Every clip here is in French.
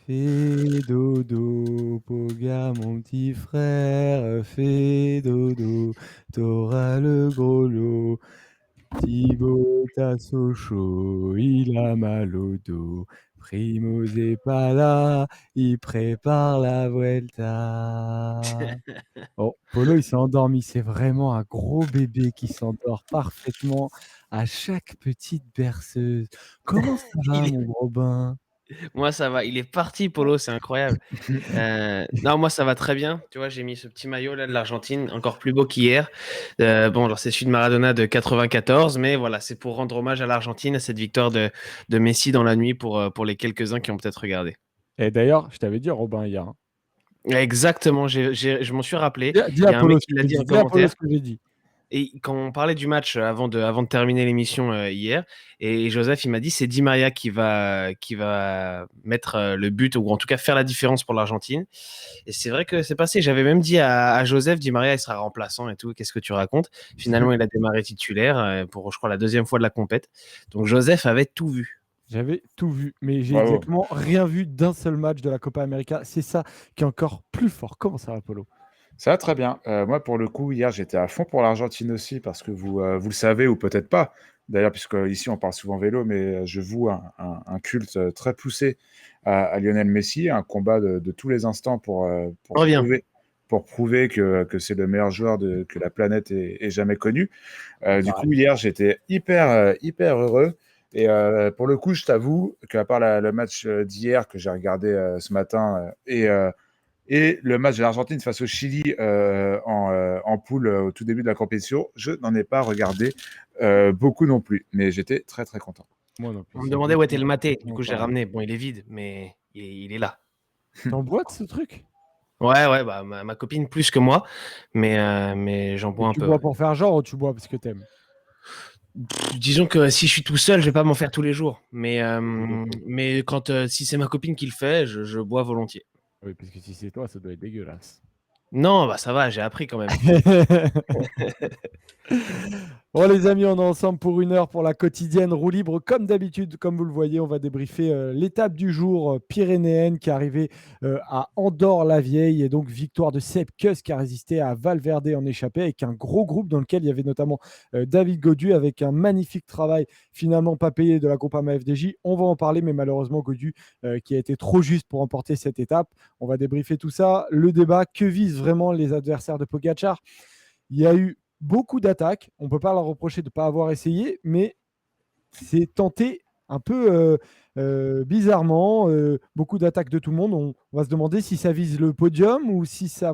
Fais dodo, Poga, mon petit frère, fais dodo, t'auras le gros lot. Thibaut à Sochaux, il a mal au dos. Primoz est pas là, il prépare la Vuelta. Oh, Polo, il s'est endormi. C'est vraiment un gros bébé qui s'endort parfaitement à chaque petite berceuse. Comment ça va, Il est- mon gros bain? Moi, ça va. Il est parti, Polo, c'est incroyable. Non, moi, ça va très bien. Tu vois, j'ai mis ce petit maillot là de l'Argentine, encore plus beau qu'hier. Bon, alors c'est celui de Maradona de 94, mais voilà, c'est pour rendre hommage à l'Argentine, à cette victoire de Messi dans la nuit pour les quelques-uns qui ont peut-être regardé. Et d'ailleurs, je t'avais dit Robin hier, hein. Exactement, je m'en suis rappelé. Dis Il à y a un mec Polo ce qui que l'a j'ai dit dit. en Dis à Polo commentaire. ce que j'ai dit. Et quand on parlait du match avant de terminer l'émission hier, et Joseph, il m'a dit c'est Di Maria qui va mettre le but, ou en tout cas faire la différence pour l'Argentine. Et c'est vrai que c'est passé. J'avais même dit à Joseph, Di Maria, il sera remplaçant et tout. Qu'est-ce que tu racontes? Finalement, il a démarré titulaire pour, je crois, la deuxième fois de la compète. Donc Joseph avait tout vu. J'avais tout vu, mais j'ai Bravo. exactement rien vu d'un seul match de la Copa América. C'est ça qui est encore plus fort. Comment ça va, Polo? Ça va très bien. Moi, pour le coup, hier, j'étais à fond pour l'Argentine aussi, parce que vous le savez, ou peut-être pas, d'ailleurs, puisque ici, on parle souvent vélo, mais je voue un culte très poussé à Lionel Messi, un combat de tous les instants Reviens. pour prouver que c'est le meilleur joueur que la planète ait jamais connu. Du Pareil. coup, hier, j'étais hyper heureux. Et pour le coup, je t'avoue qu'à part le match d'hier que j'ai regardé ce matin et le match de l'Argentine face au Chili en poule au tout début de la compétition, je n'en ai pas regardé beaucoup non plus. Mais j'étais très content. Moi non plus. On me C'est demandait où était exactement le maté. Du coup, j'ai pareil. ramené. Bon, il est vide, mais il est là. T'en boites ce truc? Ouais, bah ma copine plus que moi, mais j'en Et bois un tu peu. bois Ouais. pour faire genre ou tu bois parce que t'aimes? Disons que si je suis tout seul, je vais pas m'en faire tous les jours. Mais, Oui, euh, dopé. mais quand si c'est ma copine qui le fait, je bois volontiers. Oui, parce que si c'est toi, ça doit être dégueulasse. Non, bah ça va, j'ai appris quand même. Bon les amis, on est ensemble pour 1 heure pour la quotidienne roue libre. Comme d'habitude, comme vous le voyez, on va débriefer l'étape du jour pyrénéenne qui est arrivée à Andorre-la-Vieille et donc victoire de Sepp Kuss qui a résisté à Valverde en échappée avec un gros groupe dans lequel il y avait notamment David Gaudu avec un magnifique travail finalement pas payé de la Groupama FDJ. On va en parler, mais malheureusement Gaudu qui a été trop juste pour remporter cette étape. On va débriefer tout ça. Le débat, que visent vraiment les adversaires de Pogacar? Il y a eu beaucoup d'attaques. On ne peut pas leur reprocher de ne pas avoir essayé, mais c'est tenté un peu bizarrement. Beaucoup d'attaques de tout le monde. On va se demander si ça vise le podium ou si ça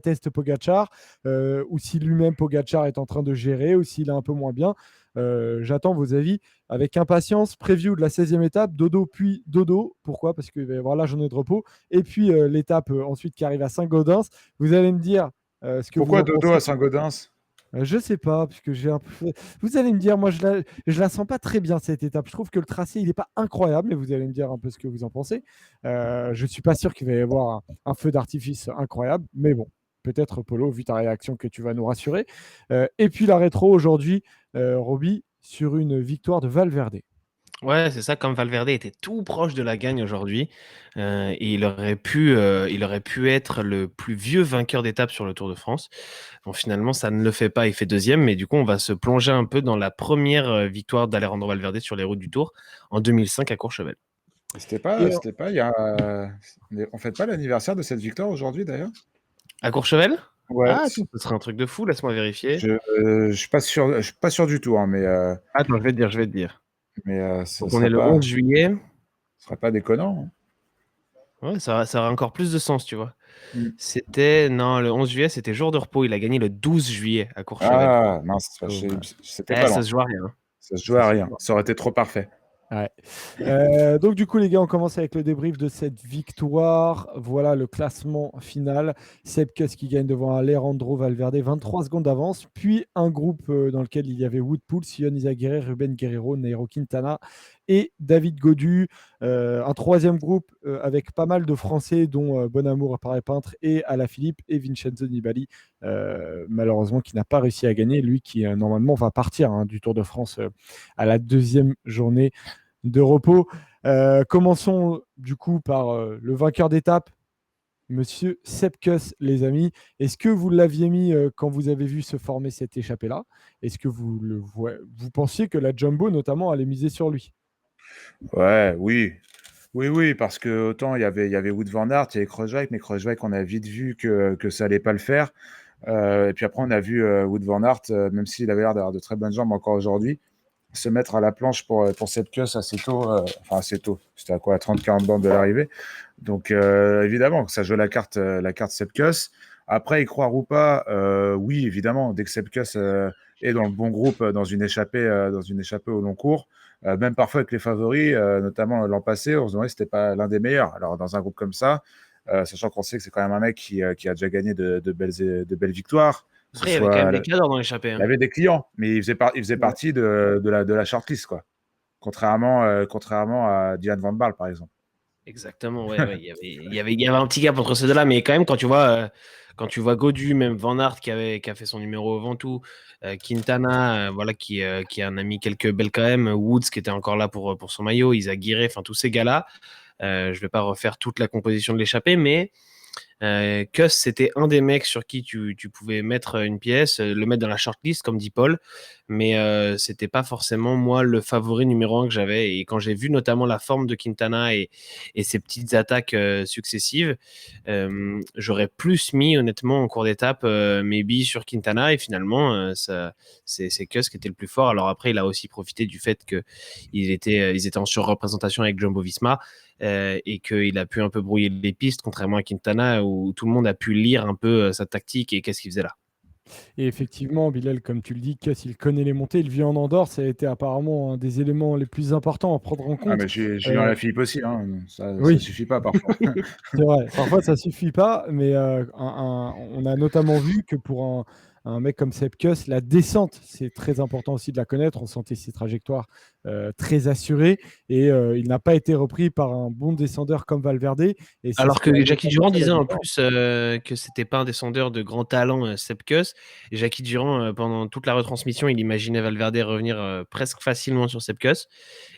teste Pogacar ou si lui-même Pogacar est en train de gérer ou s'il est un peu moins bien. J'attends vos avis avec impatience. Preview de la 16e étape, Dodo puis Dodo. Pourquoi? Parce qu'il va y avoir la journée de repos. Et puis l'étape ensuite qui arrive à Saint-Gaudens. Vous allez me dire ce que vous Pourquoi en Dodo pensez. à Saint-Gaudens? Je sais pas, puisque j'ai un peu. Vous allez me dire, moi, je la sens pas très bien cette étape. Je trouve que le tracé, il n'est pas incroyable, mais vous allez me dire un peu ce que vous en pensez. Je suis pas sûr qu'il va y avoir un feu d'artifice incroyable, mais bon, peut-être Polo, vu ta réaction, que tu vas nous rassurer. Et puis la rétro aujourd'hui, Roby, sur une victoire de Valverde. Ouais, c'est ça, comme Valverde était tout proche de la gagne aujourd'hui, et il aurait pu être le plus vieux vainqueur d'étape sur le Tour de France. Bon, finalement, ça ne le fait pas, il fait deuxième, mais du coup, on va se plonger un peu dans la première victoire d'Alejandro Valverde sur les routes du Tour en 2005 à Courchevel. Et C'était pas, il y a, on fête pas l'anniversaire de cette victoire aujourd'hui d'ailleurs? À Courchevel? Ouais, Ah, attends, ce serait un truc de fou, laisse-moi vérifier. je suis pas sûr du tout, hein, Attends, je vais te dire. ce Donc, on est le 11 juillet. serait pas déconnant, Ouais, ça aurait encore plus de sens, tu vois. hein. Non, le 11 juillet, c'était jour de repos. Il a gagné le 12 juillet à Courchevel. Ah mince, Dommage. c'était pas Ça loin. se joue à rien, hein. Ça se joue Ça à se rien. joue à Ça aurait été trop parfait. Ouais. Donc du coup les gars, on commence avec le débrief de cette victoire. Voilà le classement final. Sepp Kuss qui gagne devant Alejandro Valverde, 23 secondes d'avance. Puis un groupe dans lequel il y avait Wout Poels, Sion Izagirre, Ruben Guerrero, Nairo Quintana et David Gaudu. Un troisième groupe avec pas mal de Français dont Bonamour, Paré Peintre et Alaphilippe et Vincenzo Nibali, malheureusement qui n'a pas réussi à gagner. Lui qui normalement va partir du Tour de France à la deuxième journée de repos. Commençons du coup par le vainqueur d'étape, Monsieur Sepp Kuss, les amis. Est-ce que vous l'aviez mis quand vous avez vu se former cette échappée-là? Est-ce que vous pensiez que la Jumbo, notamment, allait miser sur lui? Ouais, oui. Oui, oui, parce que autant il y avait Wout van Aert, il y avait Kreuzweig, mais Kreuzweig, on a vite vu que ça allait pas le faire. Et puis après, on a vu Wout van Aert, même s'il avait l'air d'avoir de très bonnes jambes encore aujourd'hui, se mettre à la planche pour cette course assez tôt. Enfin, assez tôt. C'était à quoi, à 30-40 bornes de l'arrivée. Donc, évidemment, que ça joue la carte Sepkus. Après, y croire ou pas, oui, évidemment, dès que Sepkus est dans le bon groupe, dans une échappée au long cours, même parfois avec les favoris, notamment l'an passé, on se demandait si c'était pas l'un des meilleurs. Alors, dans un groupe comme ça, sachant qu'on sait que c'est quand même un mec qui a déjà gagné de belles victoires, que ce Après, il y avait quand même soit, des cadors dans l'échappée. il avait des clients, mais il faisait Ouais. partie de la shortlist, quoi. Contrairement à Diane Van Baal, par exemple. Exactement, ouais, ouais. Il y avait un petit gap entre ces deux-là, mais quand même, quand tu vois Godu, même Van Aert qui a fait son numéro au Ventoux, Quintana, voilà, qui en a mis quelques belles quand même, Woods qui était encore là pour son maillot, Izagirre, enfin tous ces gars-là. Je vais pas refaire toute la composition de l'échappée, mais Kuss, c'était un des mecs sur qui tu pouvais mettre une pièce, le mettre dans la shortlist, comme dit Paul, mais c'était pas forcément moi le favori numéro un que j'avais. Et quand j'ai vu notamment la forme de Quintana et ses petites attaques successives, j'aurais plus mis honnêtement en cours d'étape mes billes sur Quintana et finalement c'est Kuss qui était le plus fort. Alors après, il a aussi profité du fait que ils étaient en surreprésentation avec Jumbo-Visma et qu'il a pu un peu brouiller les pistes, contrairement à Quintana, où tout le monde a pu lire un peu sa tactique et qu'est-ce qu'il faisait là. Et effectivement, Bilal, comme tu le dis, Kuss, il connaît les montées. Il vit en Andorre. Ça a été apparemment un des éléments les plus importants à prendre en Ah, compte. mais Julien Euh, Lafilippe aussi, hein. Ça oui, suffit pas parfois. c'est vrai. Parfois, ça suffit pas, mais on a notamment vu que pour un mec comme Sepp Kuss, la descente, c'est très important aussi de la connaître. On sentait ses trajectoires très assurées et il n'a pas été repris par un bon descendeur comme Valverde. Et c'est ce Alors qui a que Jackie notamment Durand fait la disait en différence. plus que c'était pas un descendeur de grand talent, Sepp Kuss. Et Jackie Durand, pendant toute la retransmission, il imaginait Valverde revenir presque facilement sur Sepp Kuss.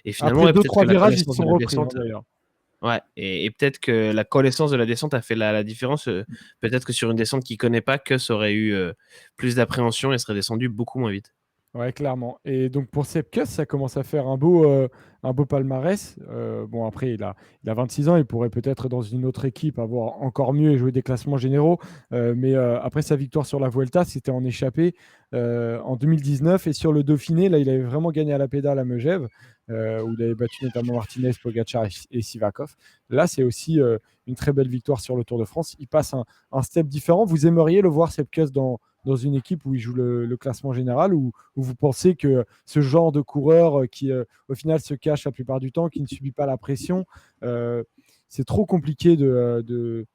Et finalement, Après ouais, deux, peut-être trois que la virages, ils se connaissance de sont la repris, hein, descente, d'ailleurs. ouais, et peut-être que la connaissance de la descente a fait la différence. Peut-être que sur une descente qu'il connaît pas, Kuss aurait eu plus d'appréhension et serait descendu beaucoup moins vite. Ouais, clairement. Et donc pour Sepkus, ça commence à faire un beau palmarès. Bon, après, il a 26 ans, il pourrait peut-être dans une autre équipe avoir encore mieux et jouer des classements généraux. Mais après sa victoire sur la Vuelta, c'était en échappée en 2019. Et sur le Dauphiné, là, il avait vraiment gagné à la pédale à Megève, où il avait battu notamment Martinez, Pogacar et Sivakov. Là, c'est aussi une très belle victoire sur le Tour de France. Il passe un step différent. Vous aimeriez le voir, Sepkus, dans une équipe où il joue le classement général, ou vous pensez que ce genre de coureur qui, au final, se cache la plupart du temps, qui ne subit pas la pression, euh, c'est trop compliqué de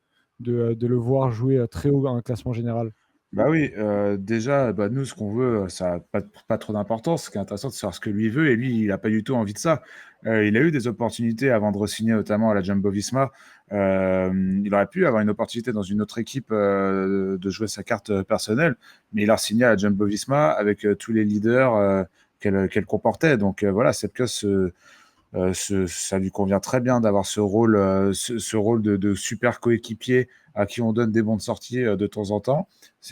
le voir jouer très haut à un classement général? Bah oui, déjà, bah, nous, ce qu'on veut, ça a pas trop d'importance. Ce qui est intéressant, c'est de savoir ce que lui veut, et lui, il n'a pas du tout envie de ça. Il a eu des opportunités avant de re-signer, notamment à la Jumbo-Visma. Il aurait pu avoir une opportunité dans une autre équipe de jouer sa carte personnelle, mais il a re-signé à la Jumbo-Visma avec tous les leaders qu'elle comportait. Donc voilà, cette classe, ça lui convient très bien d'avoir ce rôle de super coéquipier à qui on donne des bons de sortie de temps en temps.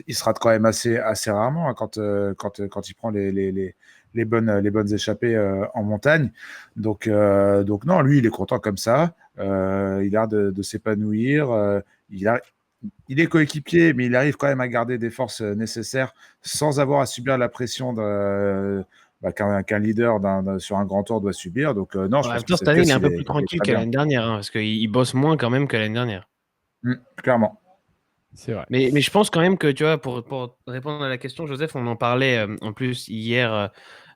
Il se rate quand même assez rarement, hein, quand il prend les bonnes échappées en montagne. Donc non, lui, il est content comme ça. Il a l'air de s'épanouir. Il a, il est coéquipier, mais il arrive quand même à garder des forces nécessaires sans avoir à subir la pression qu'un leader sur un grand tour doit subir. Donc non, je En pense même que temps, cette cette année, il est caisse, un peu plus il est tranquille très que bien. l'année dernière, hein, parce qu'il bosse moins quand même que l'année dernière. Clairement. C'est vrai. Mais je pense quand même que, tu vois, pour répondre à la question, Joseph, on en parlait en plus hier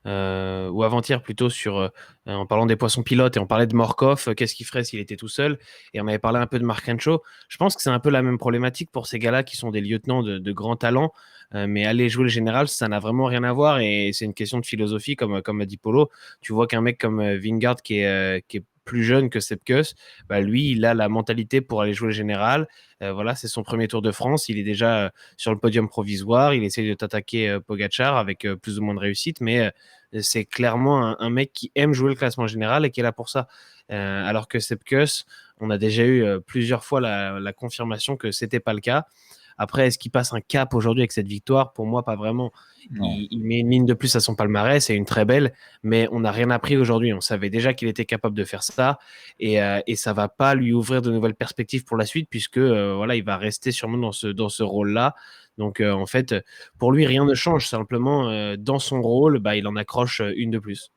ou avant-hier plutôt en parlant des poissons pilotes et on parlait de Morkov, qu'est-ce qu'il ferait s'il était tout seul et on avait parlé un peu de Mark Renshaw. Je pense que c'est un peu la même problématique pour ces gars-là qui sont des lieutenants de grands talents, mais aller jouer le général, ça n'a vraiment rien à voir et c'est une question de philosophie, comme a dit Polo. Tu vois qu'un mec comme Vingegaard qui est plus jeune que Sepp Kuss, bah lui, il a la mentalité pour aller jouer le général. Voilà, c'est son premier Tour de France. Il est déjà sur le podium provisoire. Il essaie de t'attaquer Pogacar avec plus ou moins de réussite, mais c'est clairement un mec qui aime jouer le classement général et qui est là pour ça. alors que Sepkus, on a déjà eu plusieurs fois la confirmation que c'était pas le cas. Après, est-ce qu'il passe un cap aujourd'hui avec cette victoire? Pour moi, pas vraiment. Il met une ligne de plus à son palmarès, c'est une très belle, mais on n'a rien appris aujourd'hui. On savait déjà qu'il était capable de faire ça, et ça va pas lui ouvrir de nouvelles perspectives pour la suite, puisque voilà, il va rester sûrement dans ce rôle-là. Donc en fait, pour lui, rien ne change. Simplement, dans son rôle, bah, il en accroche une de plus.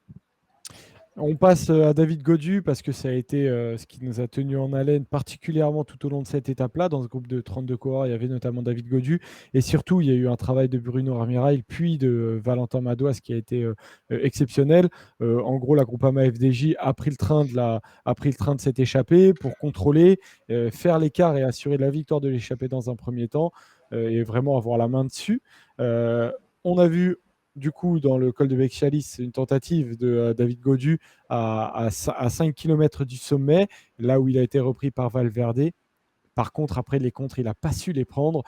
On passe à David Godu parce que ça a été ce qui nous a tenu en haleine particulièrement tout au long de cette étape-là. Dans ce groupe de 32 coureurs, il y avait notamment David Godu et surtout, il y a eu un travail de Bruno Ramirail puis de Valentin Madouas qui a été exceptionnel. En gros, la Groupama FDJ a pris le train de cette échappée pour contrôler, faire l'écart et assurer la victoire de l'échappée dans un premier temps et vraiment avoir la main dessus. On a vu du coup, dans le col de Becchalis, une tentative de David Godu à 5 km du sommet, là où il a été repris par Valverde. Par contre, après les contres, il n'a pas su les prendre.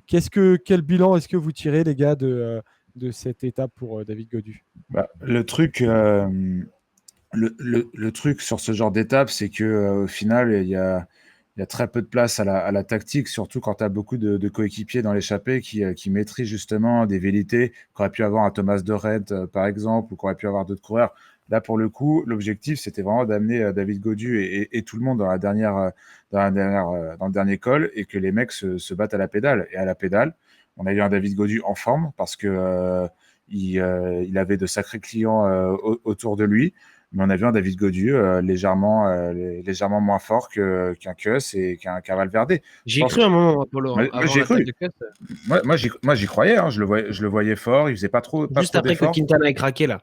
Quel bilan est-ce que vous tirez, les gars, de cette étape pour David Godu? Le truc, le truc sur ce genre d'étape, c'est que au final, il y a très peu de place à la tactique, surtout quand tu as beaucoup de coéquipiers dans l'échappée qui maîtrisent justement des velléités qu'aurait pu avoir un Thomas de Red, par exemple, ou qu'aurait pu avoir d'autres coureurs. Là, pour le coup, l'objectif, c'était vraiment d'amener David Godu et tout le monde dans le dernier col, et que les mecs se battent à la pédale. Et à la pédale, on a eu un David Godu en forme parce que il avait de sacrés clients autour de lui. Mais on a vu un David Godu légèrement moins fort qu'un Kuss et qu'un Valverde. J'ai cru un moment, Apollo, Moi, avant j'ai l'attaque cru. de Kuss. Moi, j'y croyais. Hein. Je le voyais fort. Il faisait pas trop Juste après que d'efforts. Quintana ait craqué, là.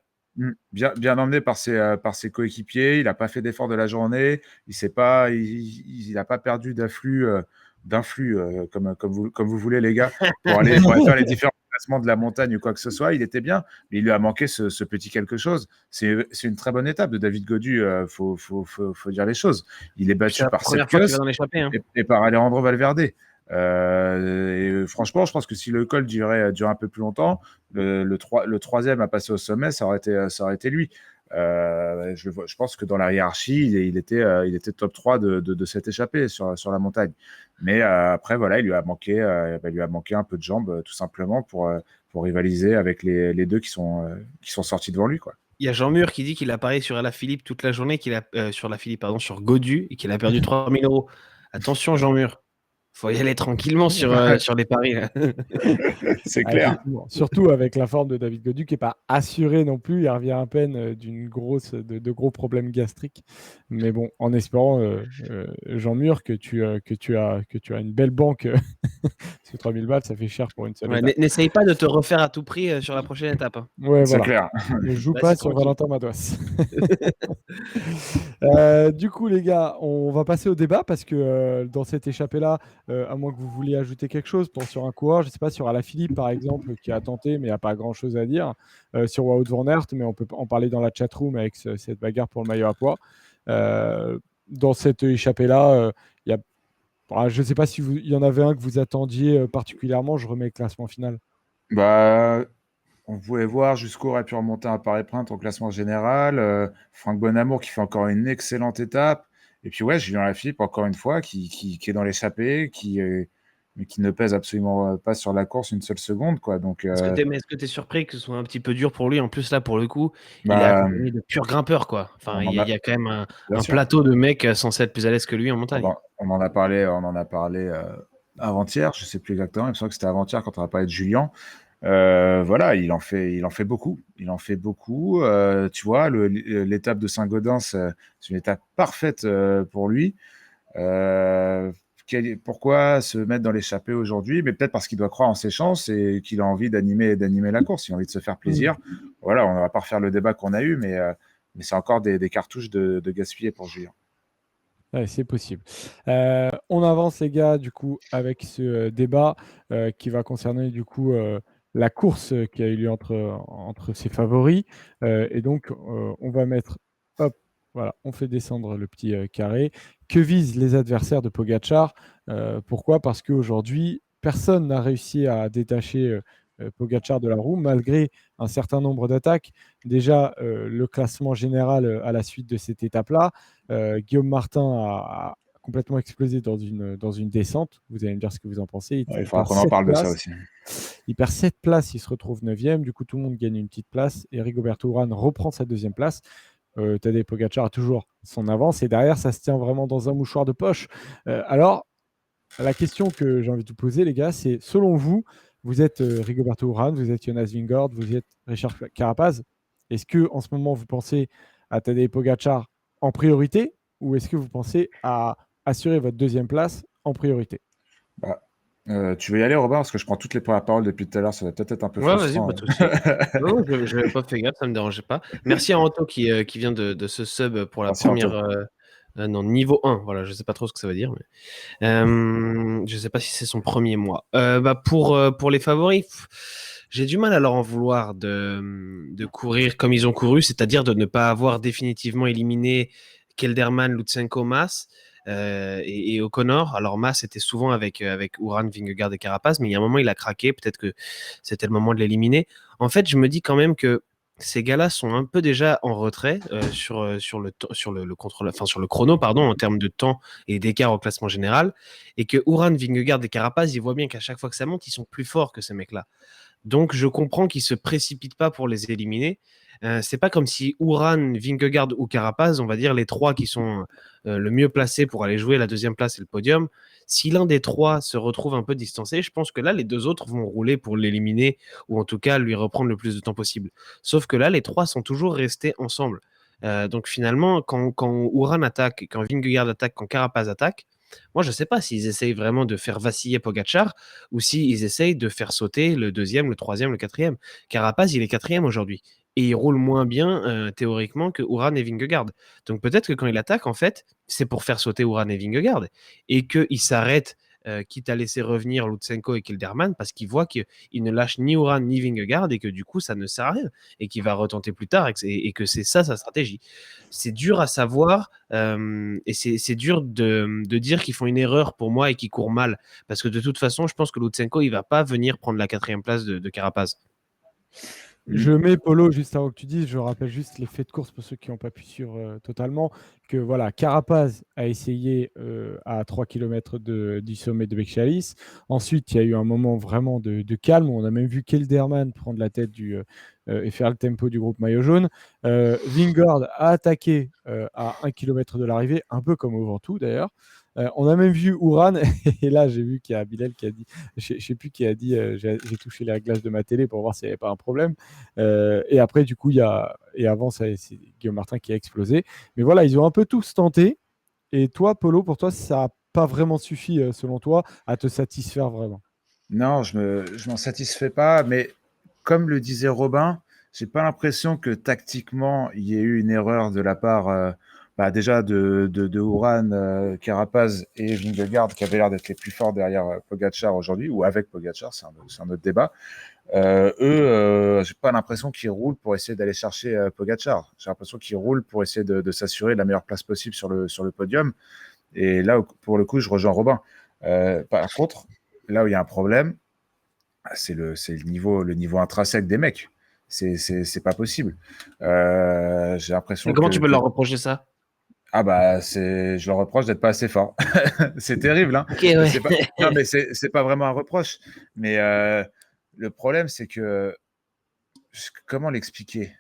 Bien emmené par ses coéquipiers. Il n'a pas fait d'efforts de la journée. Il n'a pas perdu d'influx, comme vous voulez, les gars, pour aller faire les différents classements de la montagne ou quoi que ce soit. Il était bien, mais il lui a manqué ce petit quelque chose. C'est une très bonne étape de David Godu. Faut dire les choses. Il est C'est battu la par première fois qu'il va Sepkus dans l'échappée. Hein. et par Alejandro Valverde. Et franchement, je pense que si le col durait un peu plus longtemps, le troisième à passer au sommet, ça aurait été lui. Je pense que dans la hiérarchie, il était top 3 de cette échappée sur la montagne. Mais après, voilà, il lui a manqué un peu de jambes, tout simplement, pour rivaliser avec les deux qui sont sortis devant lui, quoi. Il y a Jean Mur qui dit qu'il a parié sur Alaphilippe toute la journée, sur Godu, et qu'il a perdu 3000 euros. Attention, Jean Mur. Faut y aller tranquillement sur les paris. Là. C'est clair. Surtout avec la forme de David Godu qui n'est pas assurée non plus. Il revient à peine de gros problèmes gastriques. Mais bon, en espérant, Jean Mur, que tu as une belle banque. Parce que 3000 balles, ça fait cher pour une seule étape. N'essaye pas de te refaire à tout prix sur la prochaine étape. Hein. Ouais, C'est voilà. clair. Ne joue Là, pas c'est sur tranquille. Valentin Madouas. Du coup, les gars, on va passer au débat parce que dans cette échappée-là, à moins que vous vouliez ajouter quelque chose sur un coureur, je ne sais pas, sur Alaphilippe par exemple, qui a tenté, mais il n'y a pas grand-chose à dire, sur Wout van Aert, mais on peut en parler dans la chatroom avec cette bagarre pour le maillot à poids. Dans cette échappée-là, il y a je ne sais pas s'il y en avait un que vous attendiez particulièrement. Je remets le classement final. Bah, on pouvait voir jusqu'où aurait pu remonter un Paris-Sprint au classement général. Franck Bonamour qui fait encore une excellente étape. Et puis ouais, Julien Lafilippe, encore une fois, qui est dans l'échappée, mais qui ne pèse absolument pas sur la course une seule seconde, quoi. Donc, Est-ce que tu es surpris que ce soit un petit peu dur pour lui? En plus, là, pour le coup, il est bah, accompagné de purs grimpeurs, quoi. Enfin, on il en a, y a quand même bien un sûr, plateau de mecs censés être plus à l'aise que lui en montagne. on en a parlé avant-hier, je sais plus exactement, il me semble que c'était avant-hier quand on a parlé de Julien. Voilà, il en fait beaucoup. Il en fait beaucoup. Tu vois, l'étape de Saint-Gaudens, c'est une étape parfaite pour lui. Pourquoi se mettre dans l'échappée aujourd'hui? Mais peut-être parce qu'il doit croire en ses chances et qu'il a envie d'animer la course, il a envie de se faire plaisir. Voilà, on ne va pas refaire le débat qu'on a eu, mais c'est encore des cartouches de gaspiller pour Julien. Ouais, c'est possible. On avance, les gars, du coup, avec ce débat qui va concerner, du coup, la course qui a eu lieu entre ses favoris. Et donc, on va mettre, hop, voilà, on fait descendre le petit carré. Que visent les adversaires de Pogacar? Pourquoi? Parce qu'aujourd'hui, personne n'a réussi à détacher Pogačar de la roue, malgré un certain nombre d'attaques. Déjà, le classement général à la suite de cette étape-là, Guillaume Martin a complètement explosé dans une descente. Vous allez me dire ce que vous en pensez. Il faudra qu'on en sept parle de ça places. aussi. Il perd 7 places, il se retrouve 9e. Du coup, tout le monde gagne une petite place. Et Rigoberto Urán reprend sa 2e place. Tadej Pogacar a toujours son avance. Et derrière, ça se tient vraiment dans un mouchoir de poche. Alors, la question que j'ai envie de vous poser, les gars, c'est selon vous, vous êtes Rigoberto Urán, vous êtes Jonas Vingegaard, vous êtes Richard Carapaz. Est-ce que en ce moment, vous pensez à Tadej Pogacar en priorité ou est-ce que vous pensez à assurer votre 2e place en priorité? Bah, tu veux y aller, Robin? Parce que je prends toutes les premières paroles depuis tout à l'heure, ça va peut-être être un peu Ouais, vas-y, frustrant. pas de souci. Non, je n'avais pas fait gaffe, ça me dérangeait pas. Merci à Anto qui vient de se sub pour la Merci, Anto. première. Non, niveau 1, voilà, je sais pas trop ce que ça veut dire. Mais, je sais pas si c'est son premier mois. Pour les favoris, j'ai du mal à leur en vouloir de courir comme ils ont couru, c'est-à-dire de ne pas avoir définitivement éliminé Kelderman, Lutsenko, Mas. Et O'Connor. Alors Mas était souvent avec Uran, Vingegaard et Carapaz, mais il y a un moment il a craqué, peut-être que c'était le moment de l'éliminer. En fait, je me dis quand même que ces gars-là sont un peu déjà en retrait sur le contrôle, enfin sur le chrono, pardon, en termes de temps et d'écart au classement général, et que Uran, Vingegaard et Carapaz, ils voient bien qu'à chaque fois que ça monte, ils sont plus forts que ces mecs-là. Donc je comprends qu'ils se précipitent pas pour les éliminer. C'est pas comme si Uran, Vingegaard ou Carapaz, on va dire les trois qui sont le mieux placés pour aller jouer la 2e place et le podium. Si l'un des trois se retrouve un peu distancé, je pense que là les 2 autres vont rouler pour l'éliminer ou en tout cas lui reprendre le plus de temps possible. Sauf que là les 3 sont toujours restés ensemble. Donc finalement, quand Uran attaque, quand Vingegaard attaque, quand Carapaz attaque, moi, je ne sais pas s'ils essayent vraiment de faire vaciller Pogacar ou s'ils essayent de faire sauter le 2e, le 3e, le 4e. Carapaz, il est 4e aujourd'hui. Et il roule moins bien, théoriquement, que Uran et Vingegaard. Donc peut-être que quand il attaque, en fait, c'est pour faire sauter Uran et Vingegaard. Et qu'il s'arrête, quitte à laisser revenir Lutsenko et Kilderman, parce qu'il voit qu'il ne lâche ni Uran ni Vingegaard et que du coup, ça ne sert à rien. Et qu'il va retenter plus tard et que c'est ça sa stratégie. C'est dur à savoir et c'est dur de dire qu'ils font une erreur pour moi et qu'ils courent mal. Parce que de toute façon, je pense que Lutsenko, il va pas venir prendre la 4e place de Carapaz. Je mets Polo juste avant que tu dises, je rappelle juste les faits de course pour ceux qui n'ont pas pu suivre totalement, que voilà, Carapaz a essayé à 3 km du sommet de Becchalis. Ensuite, il y a eu un moment vraiment de calme. On a même vu Kelderman prendre la tête et faire le tempo du groupe maillot jaune. Vingegaard a attaqué à 1 km de l'arrivée, un peu comme au Ventoux d'ailleurs. On a même vu Uran, et là j'ai vu qu'il y a Bilal qui a dit, je ne sais plus qui a dit, j'ai touché les réglages de ma télé pour voir s'il n'y avait pas un problème. Et après, du coup, et avant, c'est Guillaume Martin qui a explosé. Mais voilà, ils ont un peu tous tenté. Et toi, Polo, pour toi, ça n'a pas vraiment suffi, selon toi, à te satisfaire vraiment? Non, je m'en satisfais pas, mais comme le disait Robin, j'ai pas l'impression que tactiquement il y ait eu une erreur de la part déjà de Uran, Carapaz et Vingegaard qui avaient l'air d'être les plus forts derrière Pogacar aujourd'hui ou avec Pogacar, c'est un autre débat. J'ai pas l'impression qu'ils roulent pour essayer d'aller chercher Pogacar. J'ai l'impression qu'ils roulent pour essayer de s'assurer la meilleure place possible sur le podium. Et là, pour le coup, je rejoins Robin. Par contre, là où il y a un problème, c'est le niveau intrinsèque des mecs. C'est pas possible. J'ai l'impression Et comment tu peux leur reprocher ça? je leur reproche d'être pas assez fort. C'est terrible, hein. Ok, ouais. Non, mais c'est pas vraiment un reproche. Mais le problème, c'est que comment l'expliquer?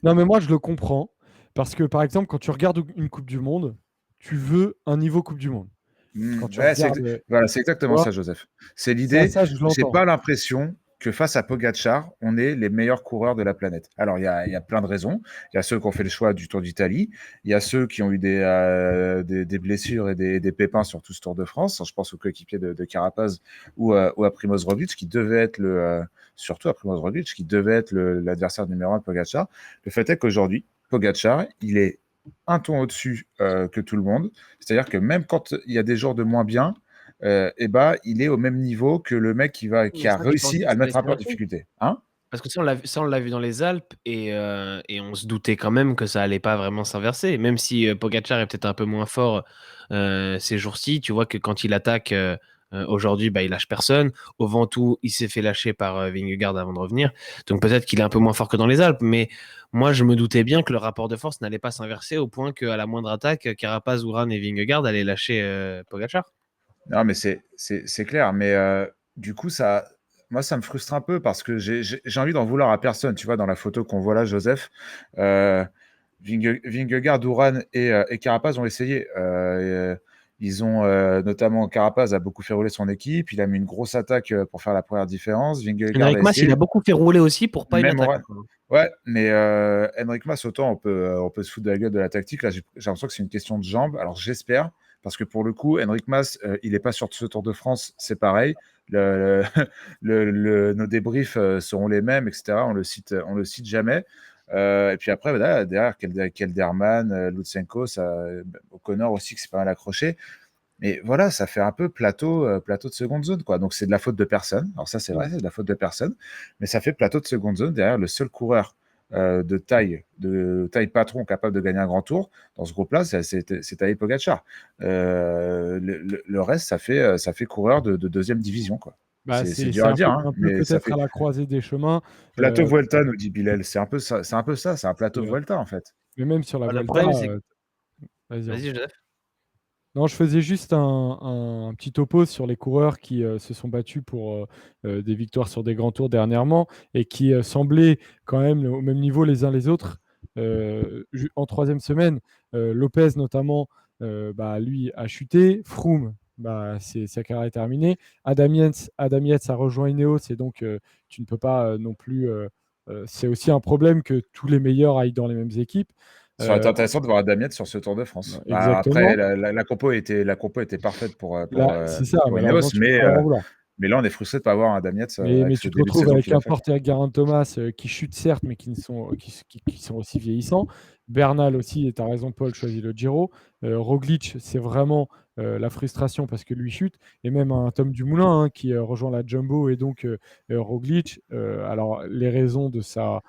Non, mais moi, je le comprends. Parce que, par exemple, quand tu regardes une Coupe du Monde, tu veux un niveau Coupe du Monde. Quand tu Ouais, regardes, voilà, c'est tu exactement vois, ça, Joseph. C'est ça, l'idée. je J'ai l'entends. pas l'impression que face à Pogacar, on est les meilleurs coureurs de la planète. Alors, il y a plein de raisons. Il y a ceux qui ont fait le choix du Tour d'Italie. Il y a ceux qui ont eu des blessures et des pépins sur tout ce Tour de France. Je pense aux coéquipiers de Carapaz ou à Primoz Roglic, qui devait être surtout à Primoz Roglic, qui devait être l'adversaire numéro 1 de Pogacar. Le fait est qu'aujourd'hui, Pogacar, il est un ton au-dessus que tout le monde. C'est-à-dire que même quand il y a des jours de moins bien, il est au même niveau que le mec qui Mais a ça, tu penses réussi que à le ça va mettre un peu en s'inverser? difficulté. Hein? Parce que ça, on l'a vu dans les Alpes et on se doutait quand même que ça allait pas vraiment s'inverser. Même si Pogacar est peut-être un peu moins fort ces jours-ci, tu vois que quand il attaque Aujourd'hui, il lâche personne. Au Ventoux, il s'est fait lâcher par Vingegaard avant de revenir. Donc peut-être qu'il est un peu moins fort que dans les Alpes. Mais moi, je me doutais bien que le rapport de force n'allait pas s'inverser au point qu'à la moindre attaque, Carapaz, Uran et Vingegaard allaient lâcher Pogacar. Non, mais c'est clair. Mais du coup, moi, ça me frustre un peu parce que j'ai envie d'en vouloir à personne. Tu vois, dans la photo qu'on voit là, Joseph, Vingegaard, Uran et Carapaz ont essayé. Ils ont notamment Carapaz a beaucoup fait rouler son équipe. Il a mis une grosse attaque pour faire la première différence. Vingegaard a Henrik Mas, il essayé. a beaucoup fait rouler aussi pour pas une Même attaque. Uran. Ouais, mais Henrik Mas, autant on peut se foutre de la gueule de la tactique. Là, j'ai l'impression que c'est une question de jambes. Alors j'espère, parce que pour le coup, Henrik Mas, il n'est pas sur ce Tour de France, c'est pareil. Le, nos débriefs seront les mêmes, etc. On le cite jamais. Et puis après, voilà, derrière, Kelderman, Lutsenko, O'Connor aussi, qui s'est pas mal accroché. Mais voilà, ça fait un peu plateau de seconde zone, quoi. Donc c'est de la faute de personne. Alors ça, c'est vrai, c'est de la faute de personne. Mais ça fait plateau de seconde zone derrière le seul coureur de taille patron capable de gagner un grand tour. Dans ce groupe-là, c'est Tadej Pogacar. Le reste, ça fait coureur de deuxième division, quoi. C'est dur à dire, hein, un peu mais ça peut-être fait à la croisée des chemins. plateau Vuelta, nous dit Bilal. C'est un peu ça, c'est un plateau Et, Vuelta, en fait. mais même sur la Le Vuelta, problème, c'est. vas-y. Vas-y, Joseph. Non, je faisais juste un petit topo sur les coureurs qui se sont battus pour des victoires sur des grands tours dernièrement et qui semblaient quand même au même niveau les uns les autres. En troisième semaine, Lopez notamment, lui a chuté. Froome, sa carrière est terminée. Adam Yates a rejoint Ineos et donc tu ne peux pas non plus. C'est aussi un problème que tous les meilleurs aillent dans les mêmes équipes. Ça aurait été intéressant de voir Damiette sur ce Tour de France. Après, Exactement. la compo était parfaite Là, c'est ça, pour malheureusement, Ineos, tu peux pas leur en vouloir. mais là, on est frustré de ne pas avoir un Damiette Mais avec tu ce te début de retrouves saison avec qu'il a un fait. Porter Geraint Thomas qui chute certes, mais qui sont aussi vieillissants. Bernal aussi, et tu as raison, Paul choisit le Giro. Roglic, c'est vraiment la frustration parce que lui chute. Et même un Tom Dumoulin qui rejoint la Jumbo et donc Roglic. Alors, les raisons de sa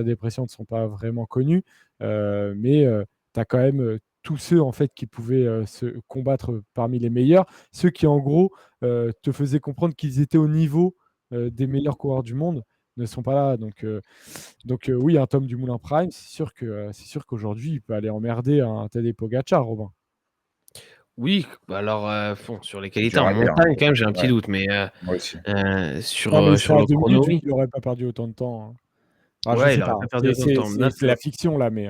dépression ne sont pas vraiment connues, mais tu as quand même tous ceux en fait qui pouvaient se combattre parmi les meilleurs, ceux qui en gros te faisaient comprendre qu'ils étaient au niveau des meilleurs coureurs du monde ne sont pas là. Donc oui, un Tom Dumoulin Prime, c'est sûr qu'aujourd'hui, il peut aller emmerder un Tadej Pogacar, Robin. Oui, alors sur les qualités Dur en à dire, hein. montagne, quand même, j'ai un petit Ouais, doute, mais moi aussi. Non, mais sur ça, à le 2 chrono, minutes, oui. il n'aurait pas perdu autant de temps, hein. Ah, je Ouais, sais il pas, aurait hein. pas perdu autant de temps. C'est la fiction, là, mais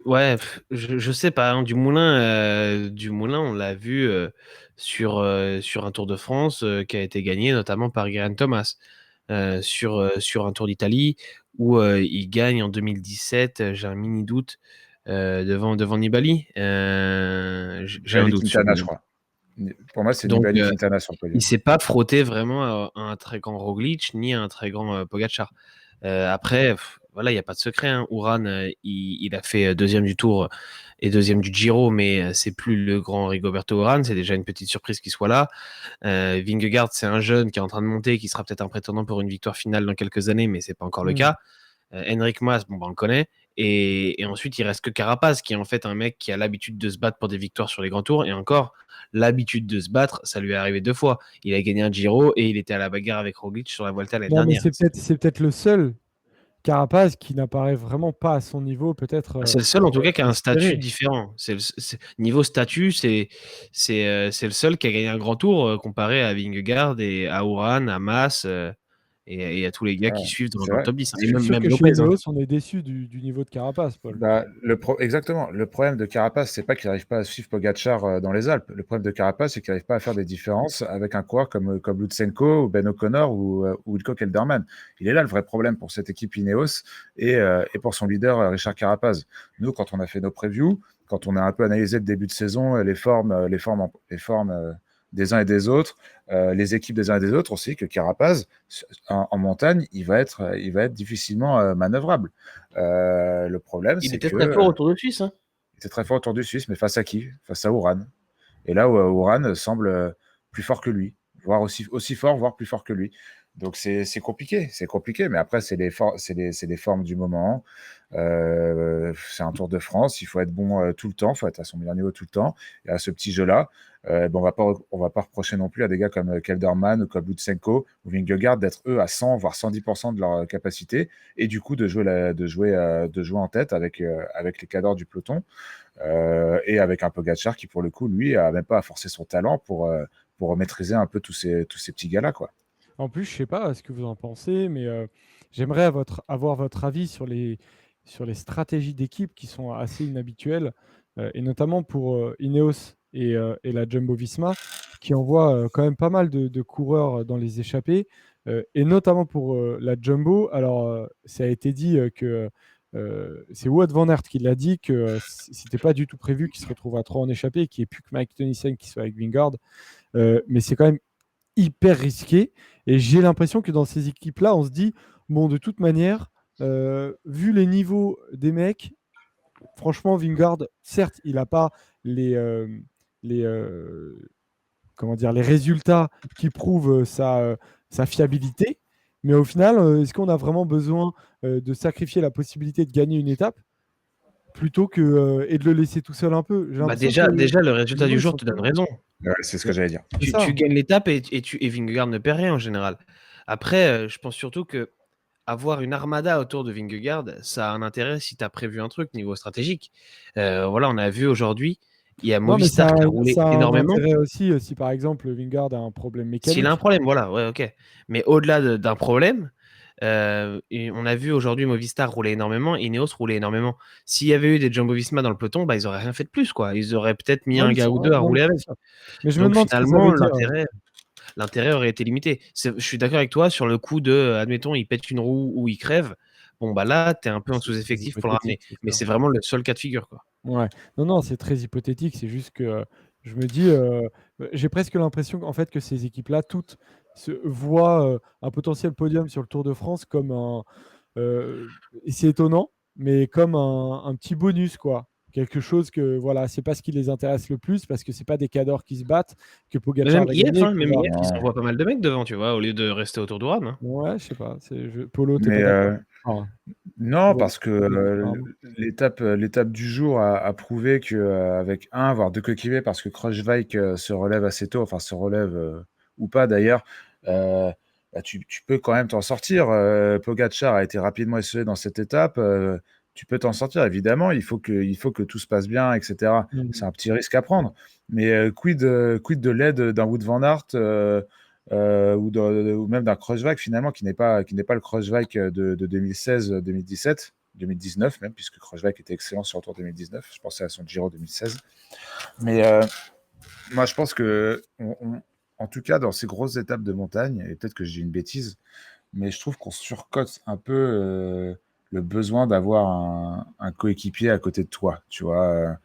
Ouais, je sais pas, hein, Dumoulin, on l'a vu sur un Tour de France qui a été gagné notamment par Geraint Thomas. Sur un Tour d'Italie où il gagne en 2017, j'ai un mini doute devant Nibali. J'ai un Nibali doute sur Quintana, je lui. crois. Pour moi, c'est Donc, Nibali Quintana sur le il podium. s'est pas frotté vraiment à un très grand Roglic ni à un très grand Pogacar. Après, voilà, il n'y a pas de secret, hein. Uran, il a fait deuxième du Tour et deuxième du Giro, mais c'est plus le grand Rigoberto Uran. C'est déjà une petite surprise qu'il soit là. Vingegaard, c'est un jeune qui est en train de monter, qui sera peut-être un prétendant pour une victoire finale dans quelques années, mais c'est pas encore le cas. Henrik Mas, on le connaît. Et ensuite, il reste que Carapaz, qui est en fait un mec qui a l'habitude de se battre pour des victoires sur les grands tours. Et encore, l'habitude de se battre, ça lui est arrivé 2 fois. Il a gagné un Giro et il était à la bagarre avec Roglic sur la Vuelta l'année non, mais dernière. c'est peut-être le seul Carapaz qui n'apparaît vraiment pas à son niveau, peut-être C'est le seul, en tout cas, qui a un statut espéré. différent. Niveau statut, c'est le seul qui a gagné un grand tour comparé à Vingegaard et à Uran, à Mas et à tous les gars qui Voilà, suivent c'est dans le vrai. top 10, hein. Je Et suis même, sûr même que chez Lopez, hein. Ineos, on est déçu du niveau de Carapaz, Paul. Exactement. Le problème de Carapaz, c'est pas qu'il n'arrive pas à suivre Pogacar dans les Alpes. Le problème de Carapaz, c'est qu'il n'arrive pas à faire des différences avec un coureur comme Lutsenko ou Ben O'Connor ou Wilco Kelderman. Il est là le vrai problème pour cette équipe Ineos et pour son leader Richard Carapaz. Nous, quand on a fait nos previews, quand on a un peu analysé le début de saison, les formes des uns et des autres, les équipes des uns et des autres, on sait que Carapaz, en montagne, il va être difficilement manœuvrable. Le problème, Il c'est était que très fort au Tour de Suisse, hein. il était très fort autour du Suisse, mais face à qui? Face à Uran. Et là, Uran semble plus fort que lui, voire aussi fort, voire plus fort que lui. Donc c'est compliqué, mais après c'est les formes du moment. C'est un Tour de France, il faut être bon tout le temps, il faut être à son meilleur niveau tout le temps. Et à ce petit jeu-là, on va pas reprocher non plus à des gars comme Kelderman ou comme Lutsenko ou Vingegaard d'être eux à 100 voire 110% de leur capacité et du coup de jouer en tête avec les cadors du peloton et avec un Pogacar qui pour le coup lui a même pas à forcer son talent pour maîtriser un peu tous ces petits gars-là quoi. En plus, je sais pas ce que vous en pensez, mais j'aimerais avoir votre avis sur les stratégies d'équipe qui sont assez inhabituelles, et notamment pour Ineos et la Jumbo-Visma, qui envoient quand même pas mal de coureurs dans les échappées, et notamment pour la Jumbo. Alors, ça a été dit que c'est Wout van Aert qui l'a dit que c'était pas du tout prévu qu'il se retrouve à 3 en échappée et qu'il n'y ait plus que Mike Tennyson qui soit avec Wingard. Mais c'est quand même hyper risqué. Et j'ai l'impression que dans ces équipes-là, on se dit, bon, de toute manière, vu les niveaux des mecs, franchement, Vingard, certes, il n'a pas les, les, comment dire, les résultats qui prouvent sa fiabilité. Mais au final, est-ce qu'on a vraiment besoin de sacrifier la possibilité de gagner une étape plutôt que et de le laisser tout seul un peu? J'ai Bah l'impression que déjà, le les résultat niveaux, du ils jour sont te donne raison. Ouais, c'est ce que j'allais dire. c'est Tu, ça. tu gagnes l'étape et Vingegaard ne perd rien en général. Après, je pense surtout que avoir une armada autour de Vingegaard, ça a un intérêt si tu as prévu un truc niveau stratégique. Voilà, on a vu aujourd'hui, il y a Non, mais Movistar qui a roulé ça a un énormément. intérêt aussi si par exemple Vingard a un problème S'il a un mécanique. problème, voilà, ouais, ok. Mais au-delà d'un problème, et on a vu aujourd'hui Movistar rouler énormément, Ineos rouler énormément. S'il y avait eu des Jumbo-Visma dans le peloton, bah, ils auraient rien fait de plus, quoi. Ils auraient peut-être mis un Oui, c'est gars ou vrai. deux à Non, mais rouler c'est avec. sûr. Mais je me Donc demande ce que ça veut finalement, dire. l'intérêt aurait été limité. Je suis d'accord avec toi sur le coup de, admettons, il pète une roue ou il crève. Bon, bah là, tu es un peu en C'est très sous-effectif pour le ramener. hypothétique, c'est Mais ça. c'est vraiment le seul cas de figure, quoi. Ouais. Non, non, c'est très hypothétique. C'est juste que je me dis, j'ai presque l'impression en fait que ces équipes-là, toutes se voient un potentiel podium sur le Tour de France comme et c'est étonnant, mais comme un petit bonus, quoi. Quelque chose que, voilà, c'est pas ce qui les intéresse le plus parce que c'est pas des cadors qui se battent que Mais Pogacar même va IF, gagner. hein, même Va... IF, ils Non. envoient pas mal de mecs devant, tu vois, au lieu de rester autour du rhum, hein. Ouais, je sais pas. Polo, t'es pas Mais d'accord? Enfin, non, ouais, parce que apparemment. l'étape du jour a prouvé que avec un, voire deux coéquipiers, parce que Kruijswijk se relève assez tôt, enfin se relève ou pas d'ailleurs, euh, bah, tu peux quand même t'en sortir. Pogacar a été rapidement essoufflé dans cette étape. Tu peux t'en sortir, évidemment. Il faut que tout se passe bien, etc. C'est Mhm. un petit risque à prendre. Mais quid de l'aide d'un Wout van Aert ou même d'un Kruijswijk finalement qui n'est pas le Kruijswijk de 2016, 2017, 2019 même, puisque Kruijswijk était excellent sur le Tour 2019. Je pensais à son Giro 2016. Mais moi, je pense que, en tout cas, dans ces grosses étapes de montagne, et peut-être que je dis une bêtise, mais je trouve qu'on surcote un peu le besoin d'avoir un coéquipier à côté de toi. Tu vois,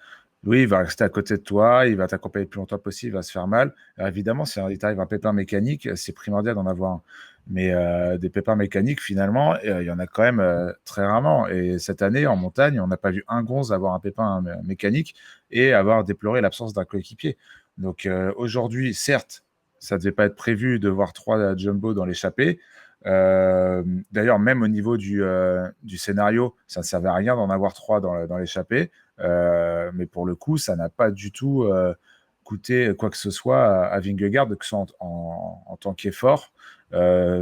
oui, il va rester à côté de toi, il va t'accompagner le plus longtemps possible, il va se faire mal. Alors, évidemment, si il t'arrive un pépin mécanique, c'est primordial d'en avoir un. Mais des pépins mécaniques, finalement, il y en a quand même très rarement. Et cette année, en montagne, on n'a pas vu un gonze avoir un pépin mécanique et avoir déploré l'absence d'un coéquipier. Donc aujourd'hui, certes, ça ne devait pas être prévu de voir trois jumbo dans l'échappée. Euh, D'ailleurs, même au niveau du scénario, ça ne servait à rien d'en avoir trois dans l'échappée. Mais pour le coup, ça n'a pas du tout coûté quoi que ce soit à Vingegaard, que ce soit en tant qu'effort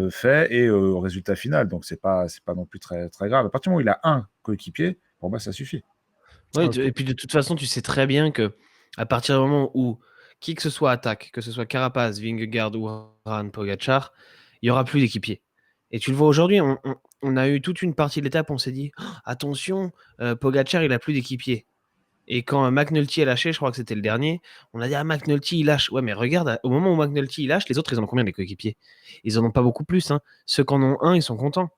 fait et au résultat final. Donc, c'est pas non plus très grave. À partir du moment où il a un coéquipier, pour moi, ça suffit. Ouais, Ok. et puis de toute façon, tu sais très bien que à partir du moment où qui que ce soit attaque, que ce soit Carapaz, Vingegaard ou Ran Pogacar, il y aura plus d'équipiers. Et tu le vois aujourd'hui, on a eu toute une partie de l'étape, on s'est dit oh, attention, Pogacar il a plus d'équipiers. Et quand McNulty a lâché, je crois que c'était le dernier, on a dit ah McNulty il lâche. Ouais, mais regarde, au moment où McNulty il lâche, les autres ils en ont combien des coéquipiers? Ils en ont pas beaucoup plus, hein. Ceux qui en ont un, ils sont contents.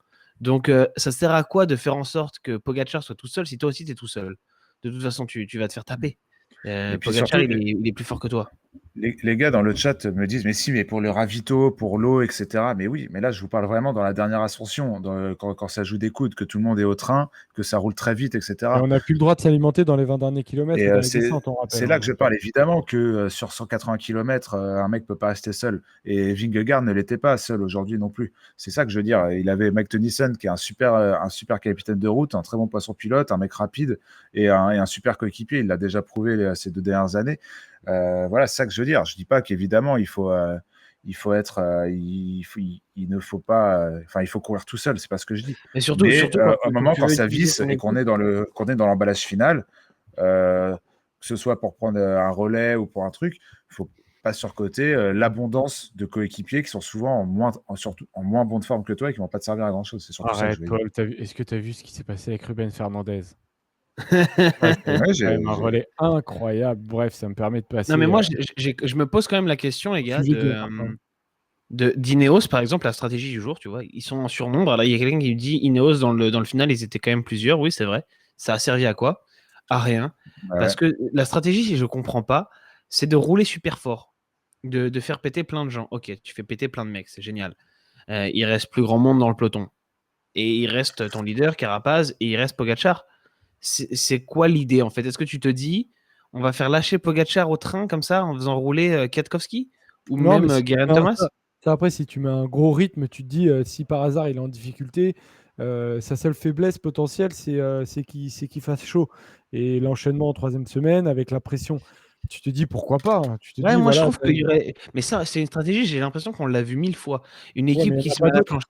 Donc ça sert à quoi de faire en sorte que Pogacar soit tout seul si toi aussi tu es tout seul? De toute façon, tu vas te faire taper. Et puis Pogacar, surtout, il est plus fort que toi. Les gars dans le chat me disent, mais si, mais pour le ravito, pour l'eau, etc. Mais oui, mais là, je vous parle vraiment dans la dernière ascension, quand ça joue des coudes, que tout le monde est au train, que ça roule très vite, Et etc. on n'a plus le droit de s'alimenter dans les 20 derniers kilomètres Et et dans les descentes, on rappelle. c'est là Hein, que je donc, parle. Évidemment que sur 180 km, un mec peut pas rester seul. Et Vingegaard ne l'était pas seul aujourd'hui non plus. C'est ça que je veux dire. Il avait Mike Tennyson, qui est un super capitaine de route, un très bon poisson pilote, un mec rapide et un super coéquipier. Il l'a déjà prouvé ces 2 dernières années. Voilà, c'est ça que je veux dire. Je dis pas qu'évidemment, il faut être, il ne faut pas, enfin, il faut courir tout seul. C'est pas ce que je dis. Mais surtout, Mais surtout quand, à un quand moment, tu quand veux ça utiliser visse ton et équipe. qu'on est dans l'emballage final, que ce soit pour prendre un relais ou pour un truc, il faut pas surcoter l'abondance de coéquipiers qui sont souvent surtout en moins bonne forme que toi et qui vont pas te servir à grand chose. C'est surtout ça que je arrête, veux dire. Paul. Est-ce que tu as vu ce qui s'est passé avec Ruben Fernandez? Ça, c'est Ouais, quand même un relais incroyable. Bref, ça me permet de Non, mais passer. moi, je me pose quand même la question, les gars, Sujet dur, hein. d'Ineos, par exemple, la stratégie du jour, tu vois. Ils sont en surnombre. Là, il y a quelqu'un qui me dit Ineos, dans le final, ils étaient quand même plusieurs. Oui, c'est vrai. Ça a servi à quoi? À rien. Parce ouais. que la stratégie, si je comprends pas, c'est de rouler super fort. De faire péter plein de gens. Ok, tu fais péter plein de mecs, c'est génial. Il reste plus grand monde dans le peloton. Et il reste ton leader, Carapaz, et il reste Pogacar. C'est quoi l'idée, en fait? Est-ce que tu te dis, on va faire lâcher Pogacar au train comme ça, en faisant rouler Kwiatkowski? Ou Non, mais même si tu Geraint mets Thomas? ça, après, si tu mets un gros rythme, tu te dis, si par hasard il est en difficulté, sa seule faiblesse potentielle, c'est qu'il fasse chaud. Et l'enchaînement en troisième semaine avec la pression, tu te dis pourquoi pas. Hein. Tu te Ouais, dis, moi je voilà, trouve qu'il y aurait. Mais ça, c'est une stratégie, j'ai l'impression qu'on l'a vu 1000 fois. Une ouais, mais équipe il n'y qui en a se met pas à la d'autres. planche.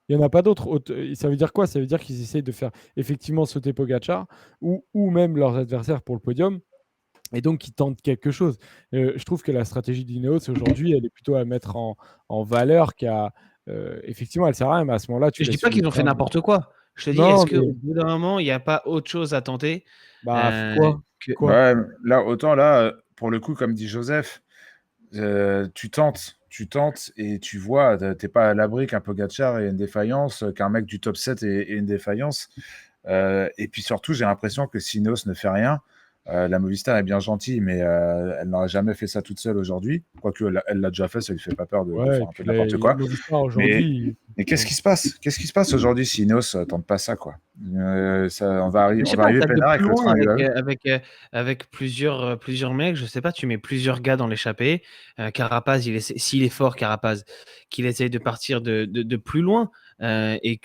Il n'y en a pas d'autres. Ça veut dire quoi? Ça veut dire qu'ils essayent de faire effectivement sauter Pogacar ou même leurs adversaires pour le podium. Et donc, ils tentent quelque chose. Je trouve que la stratégie d'Ineos aujourd'hui, elle est plutôt à mettre en valeur qu'à. Effectivement, elle sert à rien, mais à ce moment-là, tu Je dis laisses pas le qu'ils ont fait train. n'importe quoi. Je te dis, Non, est-ce mais qu'au bout d'un moment, il n'y a pas autre chose à tenter bah, euh, quoi? que... Quoi? Ouais, là, autant là, pour le coup, comme dit Joseph, tu tentes et tu vois, t'es pas à l'abri qu'un Pogacar ait une défaillance, qu'un mec du top 7 ait une défaillance. Et puis surtout, j'ai l'impression que si Ineos ne fait rien, la Movistar est bien gentille, mais elle n'aurait jamais fait ça toute seule aujourd'hui. Quoique elle l'a déjà fait, ça lui fait pas peur de Ouais, et faire un peu puis n'importe les quoi. Movistar Mais, aujourd'hui. mais qu'est-ce qui se passe? Qu'est-ce qui se passe aujourd'hui si Ineos tente pas ça, quoi? Mais je On sais va pas, arriver t'attaques peinard plus avec le loin train UAE. avec plusieurs mecs. Je sais pas, tu mets plusieurs gars dans l'échappée. Carapaz, s'il est fort, Carapaz, qu'il essaye de partir de plus loin Mais ça et veut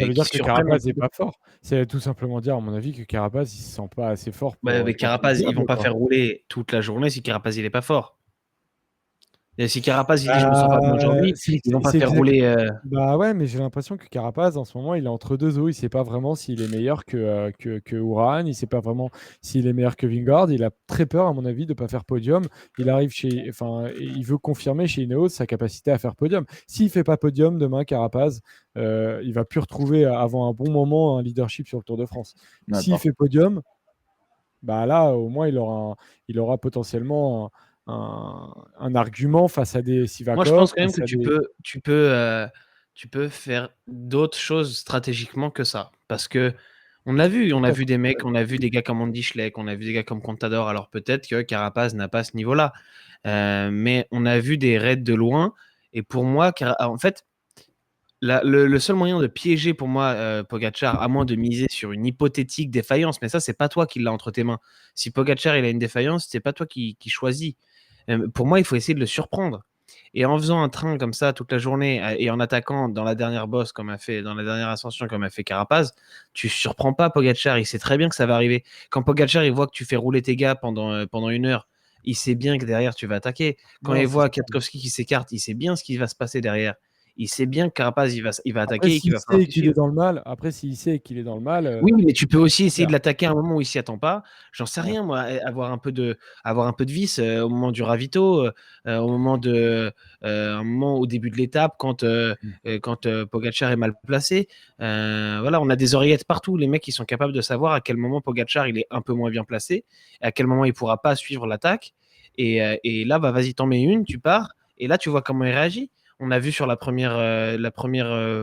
qu'il dire que surprenne un Carapaz petit n'est peu. pas fort. C'est tout simplement dire, à mon avis, que Carapaz, il se sent pas assez fort Ouais, pour, avec pour tout le Carapaz, ils vont diable, pas quoi. faire rouler toute la journée si Carapaz il est pas fort. Et si Carapaz il dit je me sens pas bien Bah, aujourd'hui, c'est ils vont pas c'est faire exact. rouler. Bah ouais, mais j'ai l'impression que Carapaz, en ce moment, il est entre deux eaux. Il sait pas vraiment s'il est meilleur que Uran. Il sait pas vraiment s'il est meilleur que Vingard. Il a très peur, à mon avis, de pas faire podium. Enfin, il veut confirmer chez Ineos sa capacité à faire podium. S'il fait pas podium demain, Carapaz, il va plus retrouver avant un bon moment un leadership sur le Tour de France. S'il fait podium, bah là, au moins, il aura potentiellement un argument face à des Moi, je Sivakov, pense quand même face que à tu des. peux, tu peux, euh, tu peux faire d'autres choses stratégiquement que ça. Parce que on a vu des mecs, on a vu des gars comme Andy Schleck, on a vu des gars comme Contador. Alors peut-être que Carapaz n'a pas ce niveau-là. Mais on a vu des raids de loin. Et pour moi, en fait, le seul moyen de piéger pour moi Pogacar, à moins de miser sur une hypothétique défaillance, mais ça, c'est pas toi qui l'as entre tes mains. Si Pogacar il a une défaillance, c'est pas toi qui choisis. Pour moi, il faut essayer de le surprendre. Et en faisant un train comme ça toute la journée et en attaquant dans la dernière bosse, comme a fait dans la dernière ascension, comme a fait Carapaz, tu surprends pas Pogacar. Il sait très bien que ça va arriver. Quand Pogacar il voit que tu fais rouler tes gars pendant 1 heure, il sait bien que derrière tu vas attaquer. Quand Non, il c'est voit sûr. Kwiatkowski qui s'écarte, il sait bien ce qui va se passer derrière. Il sait bien que Carapaz il va Après, attaquer et qu'il s'il va falloir sait qu'il qu'il est suive. dans le mal, s'il sait qu'il est dans le mal, Oui, mais tu peux aussi essayer de faire. l'attaquer à un moment où il s'y attend pas. J'en sais Ouais. rien, moi, avoir un peu de vis au moment du ravito, au moment un moment au début de l'étape quand Pogacar est mal placé. Voilà, on a des oreillettes partout. Les mecs, ils sont capables de savoir à quel moment Pogacar il est un peu moins bien placé, à quel moment il pourra pas suivre l'attaque. Et là, bah, vas-y, t'en mets une, tu pars. Et là, tu vois comment il réagit. On a vu sur la première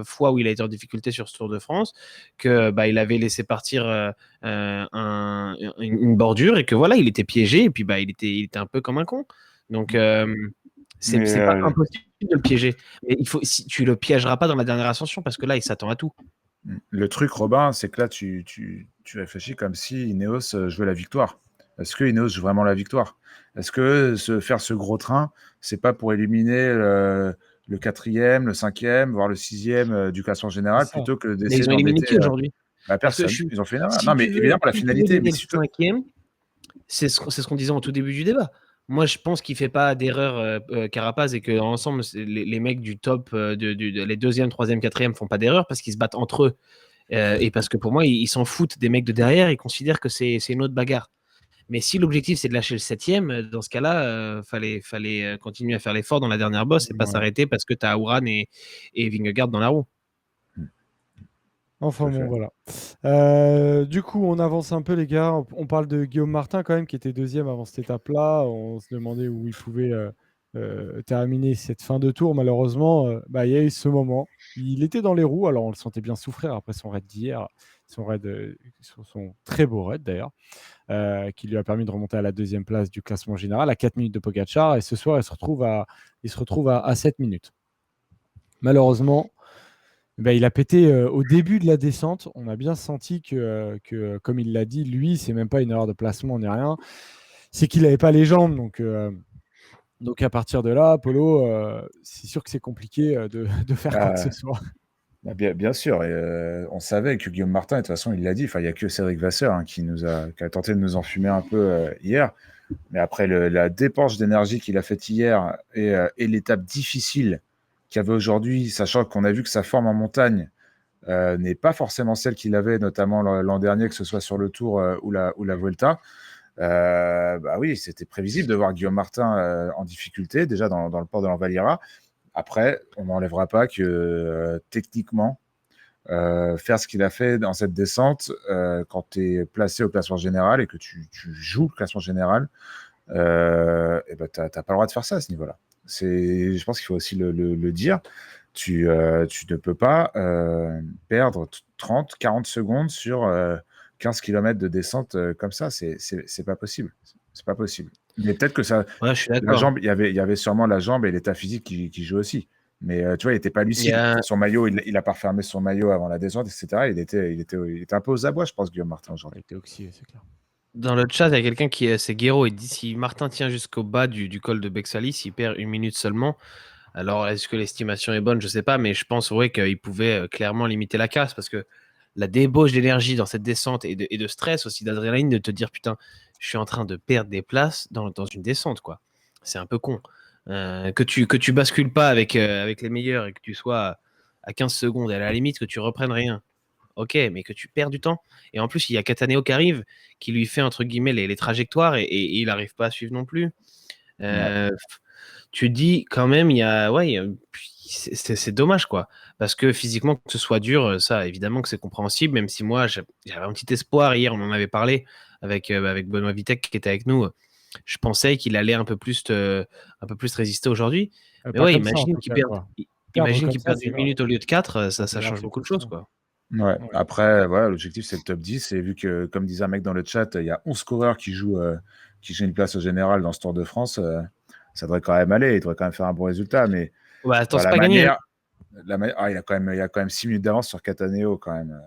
fois où il a été en difficulté sur ce Tour de France que bah, il avait laissé partir une bordure et que voilà, il était piégé et puis bah, il était un peu comme un con. Donc, Mais c'est pas impossible de le piéger. Mais si tu le piégeras pas dans la dernière ascension, parce que là, il s'attend à tout. le truc, Robin, c'est que là, tu réfléchis comme si Ineos jouait la victoire. Est-ce que Ineos joue vraiment la victoire? Est-ce que faire ce gros train, c'est pas pour éliminer le 4e, le 5e, voire le 6e du classement général, C'est ça. plutôt que Mais d'essayer ils ont éliminé d'embêter qui aujourd'hui? Parce que personne? Ils ont fait une erreur. si Non, mais tu veux, évidemment, la si tu veux finalité. Mais donner le si tu... 5e, c'est ce qu'on disait en tout début du débat. Moi, je pense qu'il fait pas d'erreur Carapaz et que ensemble, les mecs du top, les 2e, 3e, 4e font pas d'erreur parce qu'ils se battent entre eux. Et parce que pour moi, ils s'en foutent des mecs de derrière, ils considèrent que c'est une autre bagarre. Mais si l'objectif c'est de lâcher le 7e, dans ce cas-là, fallait continuer à faire l'effort dans la dernière bosse et pas Ouais. s'arrêter parce que tu as Ouran et Vingegaard dans la roue. Enfin Tout à bon, fait. voilà. Du coup, on avance un peu, les gars. On parle de Guillaume Martin quand même, qui était 2e avant cette étape-là. On se demandait où il pouvait terminer cette fin de tour. Malheureusement, il y a eu ce moment. Il était dans les roues, alors on le sentait bien souffrir après son raid d'hier, son très beau raid d'ailleurs, qui lui a permis de remonter à la 2e place du classement général, à 4 minutes de Pogacar. Et ce soir, il se retrouve à 7 minutes. Malheureusement, il a pété au début de la descente. On a bien senti que comme il l'a dit, lui, c'est même pas une erreur de placement ni rien. C'est qu'il n'avait pas les jambes. Donc à partir de là, Polo, c'est sûr que c'est compliqué de faire quoi que ce soit. Bien sûr, et on savait que Guillaume Martin, et de toute façon, il l'a dit, il n'y a que Cédric Vasseur qui a tenté de nous enfumer un peu hier. Mais après la dépense d'énergie qu'il a faite hier et l'étape difficile qu'il y avait aujourd'hui, sachant qu'on a vu que sa forme en montagne n'est pas forcément celle qu'il avait, notamment l'an dernier, que ce soit sur le Tour ou la Vuelta. Oui, c'était prévisible de voir Guillaume Martin en difficulté, déjà dans le port de l'Envalira. Après, on n'enlèvera pas que techniquement, faire ce qu'il a fait dans cette descente, quand tu es placé au classement général et que tu joues le classement général, tu n'as pas le droit de faire ça à ce niveau-là. Je pense qu'il faut aussi le dire. Tu ne peux pas perdre 30, 40 secondes sur 15 km de descente comme ça. C'est pas possible. C'est pas possible. Mais peut-être que ça, Ouais, je suis la d'accord. jambe, il y avait sûrement la jambe et l'état physique qui jouent aussi. Mais tu vois, il n'était pas Il y lucide. a, Son maillot, il a pas refermé son maillot avant la descente, etc. Il était un peu aux abois, je pense, Guillaume Martin, Il aujourd'hui. était oxydé, c'est clair. Dans le chat, il y a quelqu'un c'est Guéraud, il dit si Martin tient jusqu'au bas du col de Bexalis, il perd 1 minute seulement. Alors, est-ce que l'estimation est bonne? Je sais pas, mais je pense qu'il pouvait clairement limiter la casse parce que la débauche d'énergie dans cette descente et de stress aussi, d'adrénaline, de te dire putain, je suis en train de perdre des places dans une descente, quoi. C'est un peu con. Que tu bascules pas avec les meilleurs et que tu sois à 15 secondes et à la limite que tu reprennes rien. Ok, mais que tu perds du temps. Et en plus, il y a Cataneo qui arrive, qui lui fait entre guillemets les trajectoires et il n'arrive pas à suivre non plus. Ouais. Tu dis quand même, c'est dommage quoi. Parce que physiquement, que ce soit dur, ça évidemment que c'est compréhensible, même si moi j'avais un petit espoir hier, on en avait parlé avec Benoît Vitek qui était avec nous. Je pensais qu'il allait un peu plus résister aujourd'hui. Mais Pas ouais, comme ça, en tout cas, quoi. Perdre imagine comme qu'il ça, perde c'est 1 grave. minute au lieu de 4, Ah, c'est ça grave, change c'est beaucoup de choses frustrant. quoi. Ouais. Ouais. Après, voilà, l'objectif, c'est le top 10. Et vu que, comme disait un mec dans le chat, il y a 11 coureurs qui jouent une place au général dans ce Tour de France, ça devrait quand même aller. Il devrait quand même faire un bon résultat. Mais Ouais, attends, voilà, c'est pas gagné. Hein. il a quand même 6 minutes d'avance sur Cataneo quand même.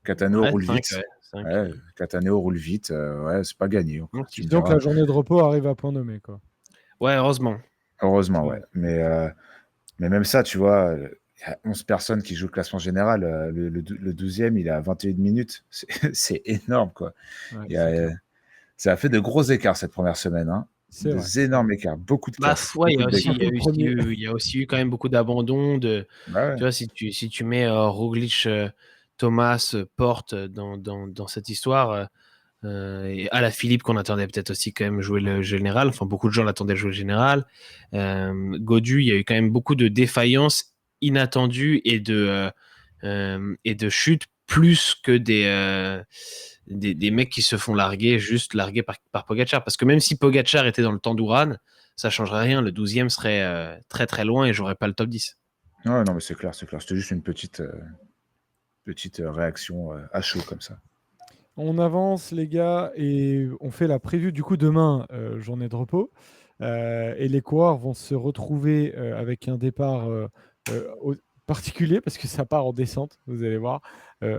Cataneo Ouais, roule 5, vite. ouais, 5. Ouais, Cataneo roule vite. Ouais, c'est pas gagné encore. Tu me Disons que diras. la journée de repos arrive à point nommé, quoi. Ouais, heureusement. Heureusement, ouais. Ouais. Mais même ça, tu vois, il y a 11 personnes qui jouent le classement général. Le 12e, il est à 21 minutes. C'est énorme, quoi. Ouais, Il y c'est a, clair. Ça a fait de gros écarts cette première semaine. Hein. C'est vrai. Des énormes écarts. Beaucoup de Bah, casse. ouais, Beaucoup de dégâts. Surtout le premier. il y a aussi eu quand même beaucoup d'abandon. Bah Tu ouais. vois, si tu mets Roglic, Thomas, Porte dans cette histoire, et Alaphilippe qu'on attendait peut-être aussi quand même jouer le général. Enfin, beaucoup de gens l'attendaient jouer le général. Godu, il y a eu quand même beaucoup de défaillances inattendues et de chutes plus que des mecs qui se font juste larguer par Pogacar. Parce que même si Pogacar était dans le temps d'Uran, ça changerait rien. Le 12e serait très très loin et j'aurais pas le top 10. Ouais, non, mais c'est clair, c'est clair. C'était juste une petite réaction à chaud comme ça. On avance, les gars, et on fait la preview du coup demain, journée de repos. Et les coureurs vont se retrouver avec un départ particulier parce que ça part en descente, vous allez voir,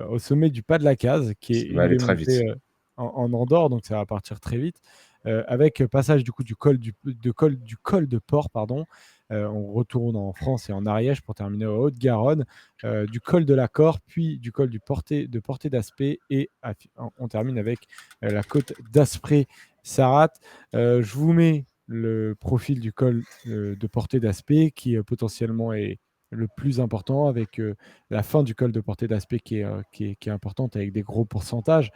au sommet du pas de la case, qui est Ça va une aller des très vite. montées en Andorre, donc ça va partir très vite. Avec passage du coup du col de Port, pardon. On retourne en France et en Ariège pour terminer au Haute-Garonne, du col de la Cor, puis du col de Portée d'Aspet, et on termine avec la côte d'Asprey-Sarat. Je vous mets le profil du col de Portée d'Aspet qui potentiellement est le plus important, avec la fin du col de Portée d'Aspet qui est importante avec des gros pourcentages.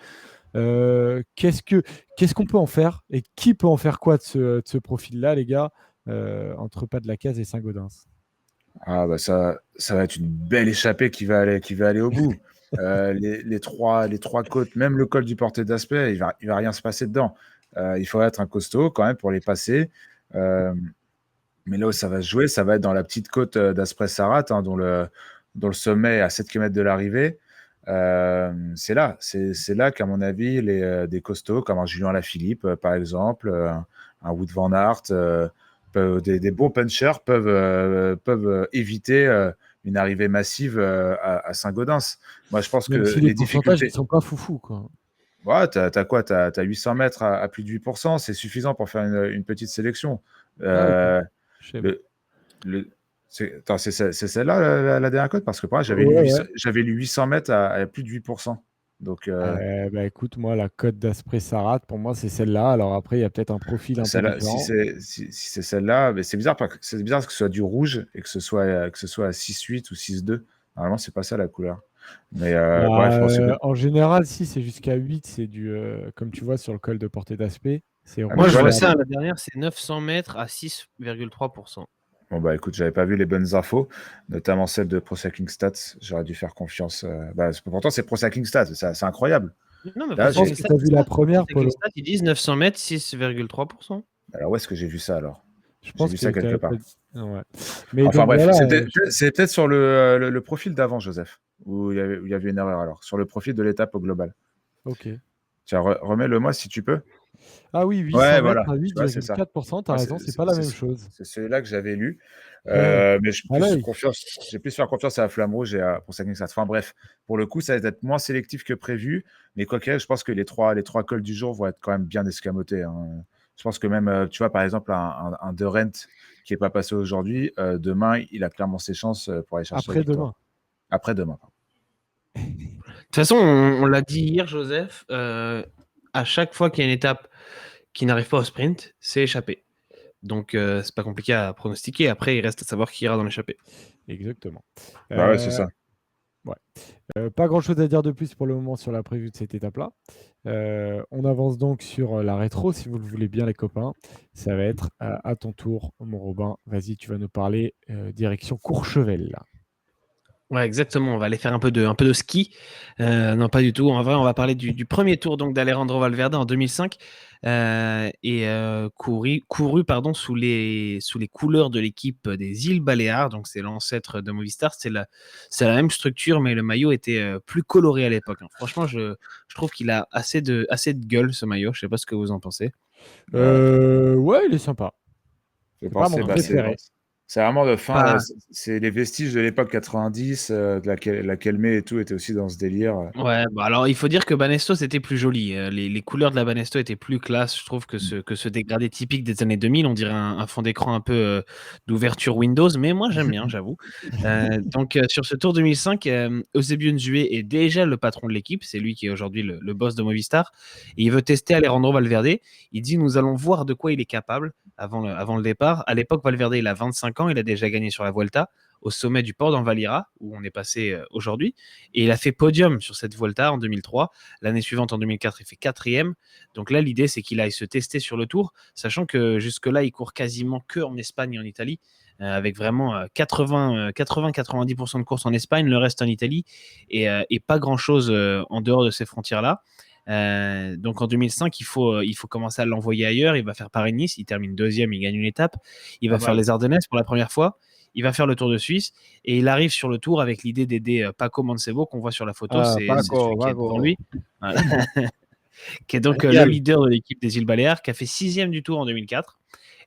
Qu'est-ce qu'on peut en faire et qui peut en faire quoi de ce profil-là, les gars, entre Pas de la Case et Saint-Gaudens? Ah bah ça va être une belle échappée qui va aller au bout. Les trois côtes, même le col du Portet d'Aspect, il va rien se passer dedans. Il faudra être un costaud quand même pour les passer. Euh, mais là où ça va se jouer, ça va être dans la petite côte d'Asprey-Sarat, hein, dont le sommet est à 7 km de l'arrivée. C'est là qu'à mon avis, des costauds comme un Julien Lafilippe, par exemple, un Wout van Aert, des bons punchers peuvent éviter une arrivée massive à Saint-Gaudens. Moi, je pense que Même si les les pourcentages ne difficultés. sont pas foufou, quoi. Ouais, t'as quoi? T'as 800 mètres à plus de 8%, c'est suffisant pour faire une petite sélection. Ah, ok. Euh, Je sais pas. le, attends, c'est celle-là la dernière cote? Parce que pour moi, Ouais, ouais. j'avais lu 800 mètres à plus de 8%. Donc, Bah, écoute, moi, la cote d'Asprey-Sarat, pour moi, c'est celle-là. Alors après, il y a peut-être un profil un peu celle-là, différent. si c'est celle-là, mais c'est bizarre, c'est bizarre que ce soit du rouge et que ce soit à 6,8 ou 6,2. Normalement, c'est pas ça la couleur. Mais Bah, bref, en général, si c'est jusqu'à 8, c'est comme tu vois sur le col de Portée d'Aspect, c'est ah, mais Moi, tu rouge je vois, vois là, ça, la dernière, c'est 900 mètres à 6,3%. bon, bah écoute, j'avais pas vu les bonnes infos, notamment celle de Pro Cycling Stats. J'aurais dû faire confiance. Pourtant, c'est Pro Cycling Stats, c'est incroyable. Non, mais Là, Pro Je pense Cycling que Stats, tu as vu c'est la ça. Pro première, Cycling Polo. Stats, ils disent 900 mètres, 6,3%. Alors, où est-ce que j'ai vu ça alors? Je J'ai pense vu ça que quelque part. ouais. Mais Enfin donc bref, voilà, c'est peut-être sur le profil d'avant, Joseph, où il y avait une erreur alors, sur le profil de l'étape au global. ok. Tiens, remets-le moi si tu peux. Ah oui, Ouais, 800 mètres voilà, à tu vois, c'est ça. 8,4%, tu as Moi, raison, c'est pas la même chose. c'est celui-là que j'avais lu. Ouais. Mais À l'œil. j'ai plus faire confiance à la Flamme Rouge et à pour Cycling Stats. Enfin bref, pour le coup, ça va être moins sélectif que prévu. Mais quoi qu'il y ait, je pense que les trois cols du jour vont être quand même bien escamotés, hein. Je pense que même, tu vois, par exemple, un De Rent qui n'est pas passé aujourd'hui, demain, il a clairement ses chances pour aller chercher la victoire. Après-demain. Après-demain, pardon. De toute façon, on l'a dit hier, Joseph, à chaque fois qu'il y a une étape qui n'arrive pas au sprint, c'est échappé. Donc, c'est pas compliqué à pronostiquer. Après, il reste à savoir qui ira dans l'échappée. Exactement. Bah ouais, c'est Euh, ça. ouais. Pas grand-chose à dire de plus pour le moment sur la prévue de cette étape-là. On avance donc sur la rétro, si vous le voulez bien, les copains. Ça va être à ton tour, mon Robin. Vas-y, tu vas nous parler direction Courchevel, là. Ouais, exactement. On va aller faire un peu de ski. Non, pas du tout. En vrai, on va parler du premier tour donc d'Alejandro Valverde en 2005 couru pardon, sous les couleurs de l'équipe des îles Baléares. Donc, c'est l'ancêtre de Movistar. C'est la même structure, mais le maillot était plus coloré à l'époque, hein. Franchement, je trouve qu'il a assez de gueule, ce maillot. Je sais pas ce que vous en pensez. Ouais, Ouais, il est sympa. j'ai C'est pas mon pensé, préféré. c'est vraiment de fin, Pas, c'est les vestiges de l'époque 90, de la Kelmé et tout était aussi dans ce délire. Ouais, bah alors il faut dire que Banesto c'était plus joli. Les couleurs de la Banesto étaient plus classe. Je trouve que ce dégradé typique des années 2000, on dirait un fond d'écran un peu d'ouverture Windows, mais moi j'aime bien, j'avoue. Donc sur ce Tour 2005, Eusebio Nzué est déjà le patron de l'équipe. C'est lui qui est aujourd'hui le boss de Movistar. Et il veut tester Alejandro Valverde. Il dit nous allons voir de quoi il est capable avant le départ. À l'époque, Valverde il a 25 ans, il a déjà gagné sur la Vuelta au sommet du port d'Envalira, où on est passé aujourd'hui. Et il a fait podium sur cette Vuelta en 2003. L'année suivante, en 2004, il fait quatrième. Donc là, l'idée, c'est qu'il aille se tester sur le Tour, sachant que jusque-là, il court quasiment que en Espagne et en Italie, avec vraiment 80-90% de courses en Espagne, le reste en Italie, et pas grand-chose en dehors de ces frontières-là. Donc en 2005, il faut commencer à l'envoyer ailleurs. Il va faire Paris-Nice, il termine deuxième, il gagne une étape. Il Pas va faire mal. les Ardennes pour la première fois. Il va faire le Tour de Suisse et il arrive sur le Tour avec l'idée d'aider Paco Mancebo qu'on voit sur la photo. Ah, C'est Paco, celui qui est devant Paco. lui. Voilà. Qui est donc le Génial. leader de l'équipe des îles Baléares, qui a fait sixième du Tour en 2004.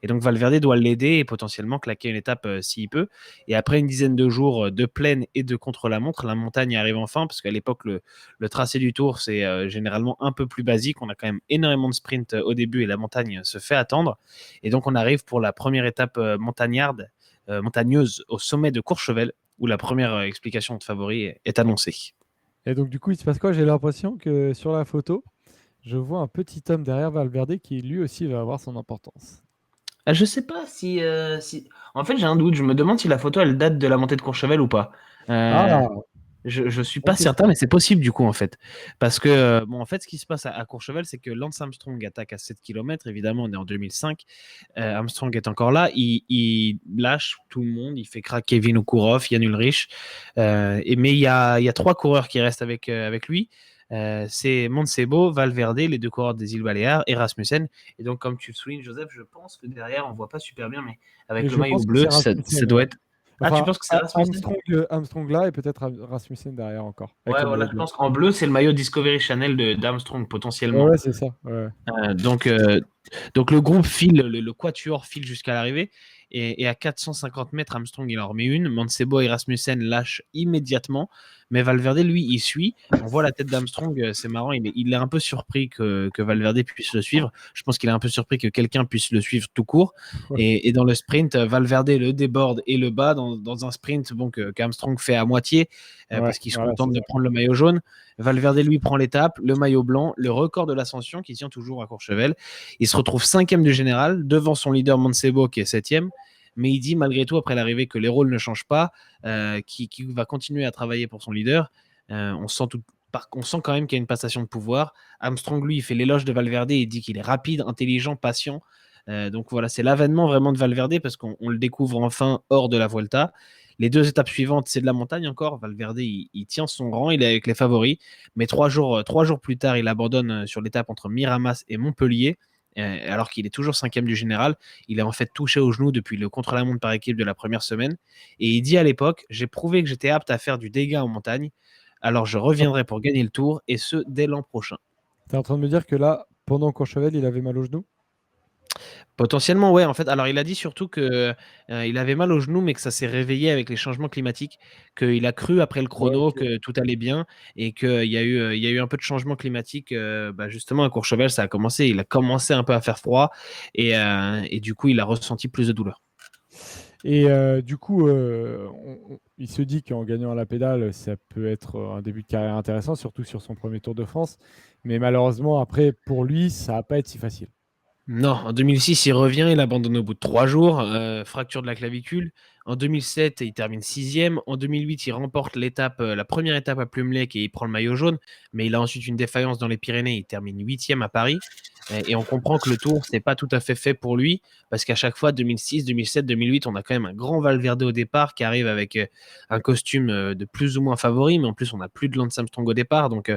Et donc Valverde doit l'aider et potentiellement claquer une étape s'il peut. Et après une dizaine de jours de plaine et de contre-la-montre, la montagne arrive enfin, parce qu'à l'époque, le tracé du Tour, c'est généralement un peu plus basique. On a quand même énormément de sprint au début et la montagne se fait attendre. Et donc on arrive pour la première étape montagneuse au sommet de Courchevel, où la première explication de favori est annoncée. Et donc, du coup, il se passe quoi? J'ai l'impression que sur la photo, je vois un petit homme derrière Valverde qui lui aussi va avoir son importance. Je sais pas si... En fait, j'ai un doute. Je me demande si la photo, elle date de la montée de Courchevel ou pas. Ah, Je suis bonne pas certain, question. mais c'est possible du coup en fait. Parce que, bon, en fait, ce qui se passe à Courchevel, c'est que Lance Armstrong attaque à 7 km. Évidemment, on est en 2005. Armstrong est encore là. Il lâche tout le monde. Il fait craquer Vinokourov, Jan Ullrich. Mais il y a 3 coureurs qui restent avec lui. C'est Montsebo, Valverde, les 2 coureurs des îles Baléares, et Rasmussen. Et donc, comme tu le soulignes, Joseph, je pense que derrière, on voit pas super bien, mais Mais avec le je maillot pense que bleu, c'est ça Rasmussen, doit ouais. être. Ah, tu Enfin, penses que c'est Rasmussen? Armstrong là et peut-être Rasmussen derrière encore, avec Ouais, le voilà, maillot je bleu. pense qu'en bleu, c'est le maillot Discovery Channel d'Armstrong, Ouais, potentiellement. ouais, c'est ça. Ouais. Euh, donc, euh, donc le groupe file, le quatuor file jusqu'à l'arrivée. Et à 450 mètres, Armstrong, il en remet une. Mancebo et Rasmussen lâchent immédiatement. Mais Valverde, lui, il suit. On voit la tête d'Armstrong, c'est marrant. Il est un peu surpris que Valverde puisse le suivre. Je pense qu'il est un peu surpris que quelqu'un puisse le suivre tout court. Ouais, Et dans le sprint, Valverde le déborde et le bat dans un sprint bon, qu'Armstrong fait à moitié ouais, parce qu'il se voilà, contente c'est de ça. prendre le maillot jaune. Valverde lui prend l'étape, le maillot blanc, le record de l'ascension qui tient toujours à Courchevel. Il se retrouve 5e du général, devant son leader Mancebo qui est 7e. Mais il dit malgré tout, après l'arrivée, que les rôles ne changent pas, qu'il va continuer à travailler pour son leader. On sent quand même qu'il y a une passation de pouvoir. Armstrong, lui, il fait l'éloge de Valverde et il dit qu'il est rapide, intelligent, patient. Donc voilà, c'est l'avènement vraiment de Valverde parce qu'on le découvre enfin hors de la Vuelta. Les 2 étapes suivantes, c'est de la montagne encore. Valverde, il tient son rang, il est avec les favoris. Mais 3 jours plus tard, il abandonne sur l'étape entre Miramas et Montpellier, alors qu'il est toujours 5e du général. Il est en fait touché au genou depuis le contre-la-montre par équipe de la première semaine. Et il dit à l'époque, j'ai prouvé que j'étais apte à faire du dégât en montagne, alors je reviendrai pour gagner le tour, et ce, dès l'an prochain. T'es en train de me dire que là, pendant Courchevel, il avait mal au genou? Potentiellement, ouais, en fait. Alors, il a dit surtout que il avait mal au genou, mais que ça s'est réveillé avec les changements climatiques, qu'il a cru après le Ouais, chrono ok. que tout allait bien et qu'il y a eu un peu de changement climatique. Justement, à Courchevel, ça a commencé. Il a commencé un peu à faire froid et du coup, il a ressenti plus de douleur. Et du coup, il se dit qu'en gagnant à la pédale, ça peut être un début de carrière intéressant, surtout sur son premier Tour de France. Mais malheureusement, après, pour lui, ça va pas être si facile. Non, en 2006, il revient, il abandonne au bout de 3 jours, fracture de la clavicule. En 2007, il termine 6e. En 2008, il remporte la première étape à Plumelec et il prend le maillot jaune. Mais il a ensuite une défaillance dans les Pyrénées, il termine 8e à Paris. Et on comprend que le Tour, c'est pas tout à fait pour lui, parce qu'à chaque fois, 2006, 2007, 2008, on a quand même un grand Valverde au départ qui arrive avec un costume de plus ou moins favori, mais en plus, on n'a plus de Lance Armstrong au départ. Donc,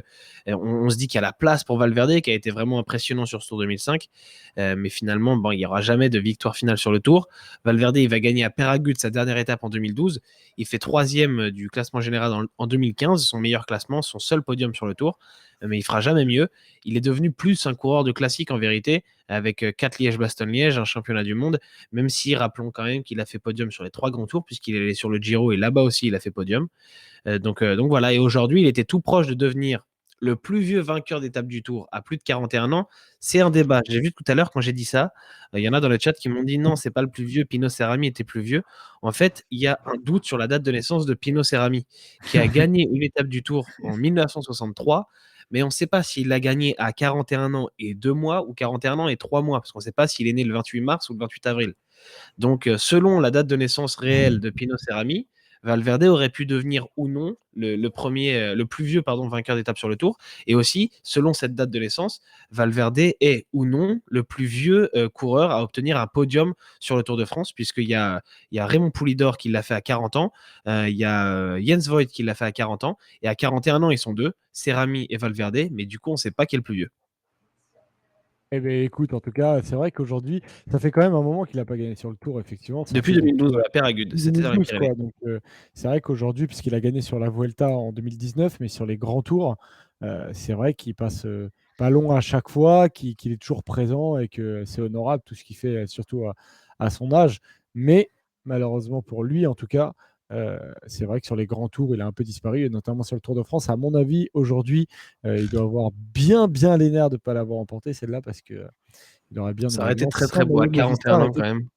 on se dit qu'il y a la place pour Valverde, qui a été vraiment impressionnant sur ce Tour 2005. Mais finalement, bon, il n'y aura jamais de victoire finale sur le Tour. Valverde, il va gagner à Peragut sa dernière étape en 2012. Il fait 3e du classement général en 2015, son meilleur classement, son seul podium sur le Tour. Mais il fera jamais mieux. Il est devenu plus un coureur de classique en vérité, avec 4 Liège-Bastogne-Liège, un championnat du monde, même si rappelons quand même qu'il a fait podium sur les 3 grands tours, puisqu'il est allé sur le Giro et là-bas aussi il a fait podium. Donc voilà, et aujourd'hui il était tout proche de devenir le plus vieux vainqueur d'étape du Tour à plus de 41 ans. C'est un débat. J'ai vu tout à l'heure quand j'ai dit ça, il y en a dans le chat qui m'ont dit non, c'est pas le plus vieux, Pino Cerami était plus vieux. En fait, il y a un doute sur la date de naissance de Pino Cerami, qui a gagné une étape du Tour en 1963, mais on ne sait pas s'il l'a gagné à 41 ans et 2 mois ou 41 ans et 3 mois, parce qu'on ne sait pas s'il est né le 28 mars ou le 28 avril. Donc, selon la date de naissance réelle de Pino Cerami, Valverde aurait pu devenir ou non le plus vieux vainqueur d'étape sur le Tour. Et aussi, selon cette date de naissance, Valverde est ou non le plus vieux coureur à obtenir un podium sur le Tour de France, puisqu'il y a Raymond Poulidor qui l'a fait à 40 ans, il y a Jens Voigt qui l'a fait à 40 ans, et à 41 ans, ils sont deux, Cerami et Valverde, mais du coup, on ne sait pas qui est le plus vieux. Eh bien, écoute, en tout cas, c'est vrai qu'aujourd'hui, ça fait quand même un moment qu'il n'a pas gagné sur le Tour, effectivement. Ça Depuis fait 2012, depuis voilà, Péragud, c'était dans les 2012, Pyrénées. quoi. Donc, c'est vrai qu'aujourd'hui, puisqu'il a gagné sur la Vuelta en 2019, mais sur les grands tours, c'est vrai qu'il passe pas long à chaque fois, qu'il est toujours présent et que c'est honorable tout ce qu'il fait, surtout à son âge. Mais malheureusement pour lui, en tout cas, c'est vrai que sur les grands tours, il a un peu disparu, et notamment sur le Tour de France. À mon avis, aujourd'hui, il doit avoir bien, bien les nerfs de ne pas l'avoir emporté, celle-là, parce qu'il aurait bien Ça aurait aimé. été très très beau à 41 ans quand même.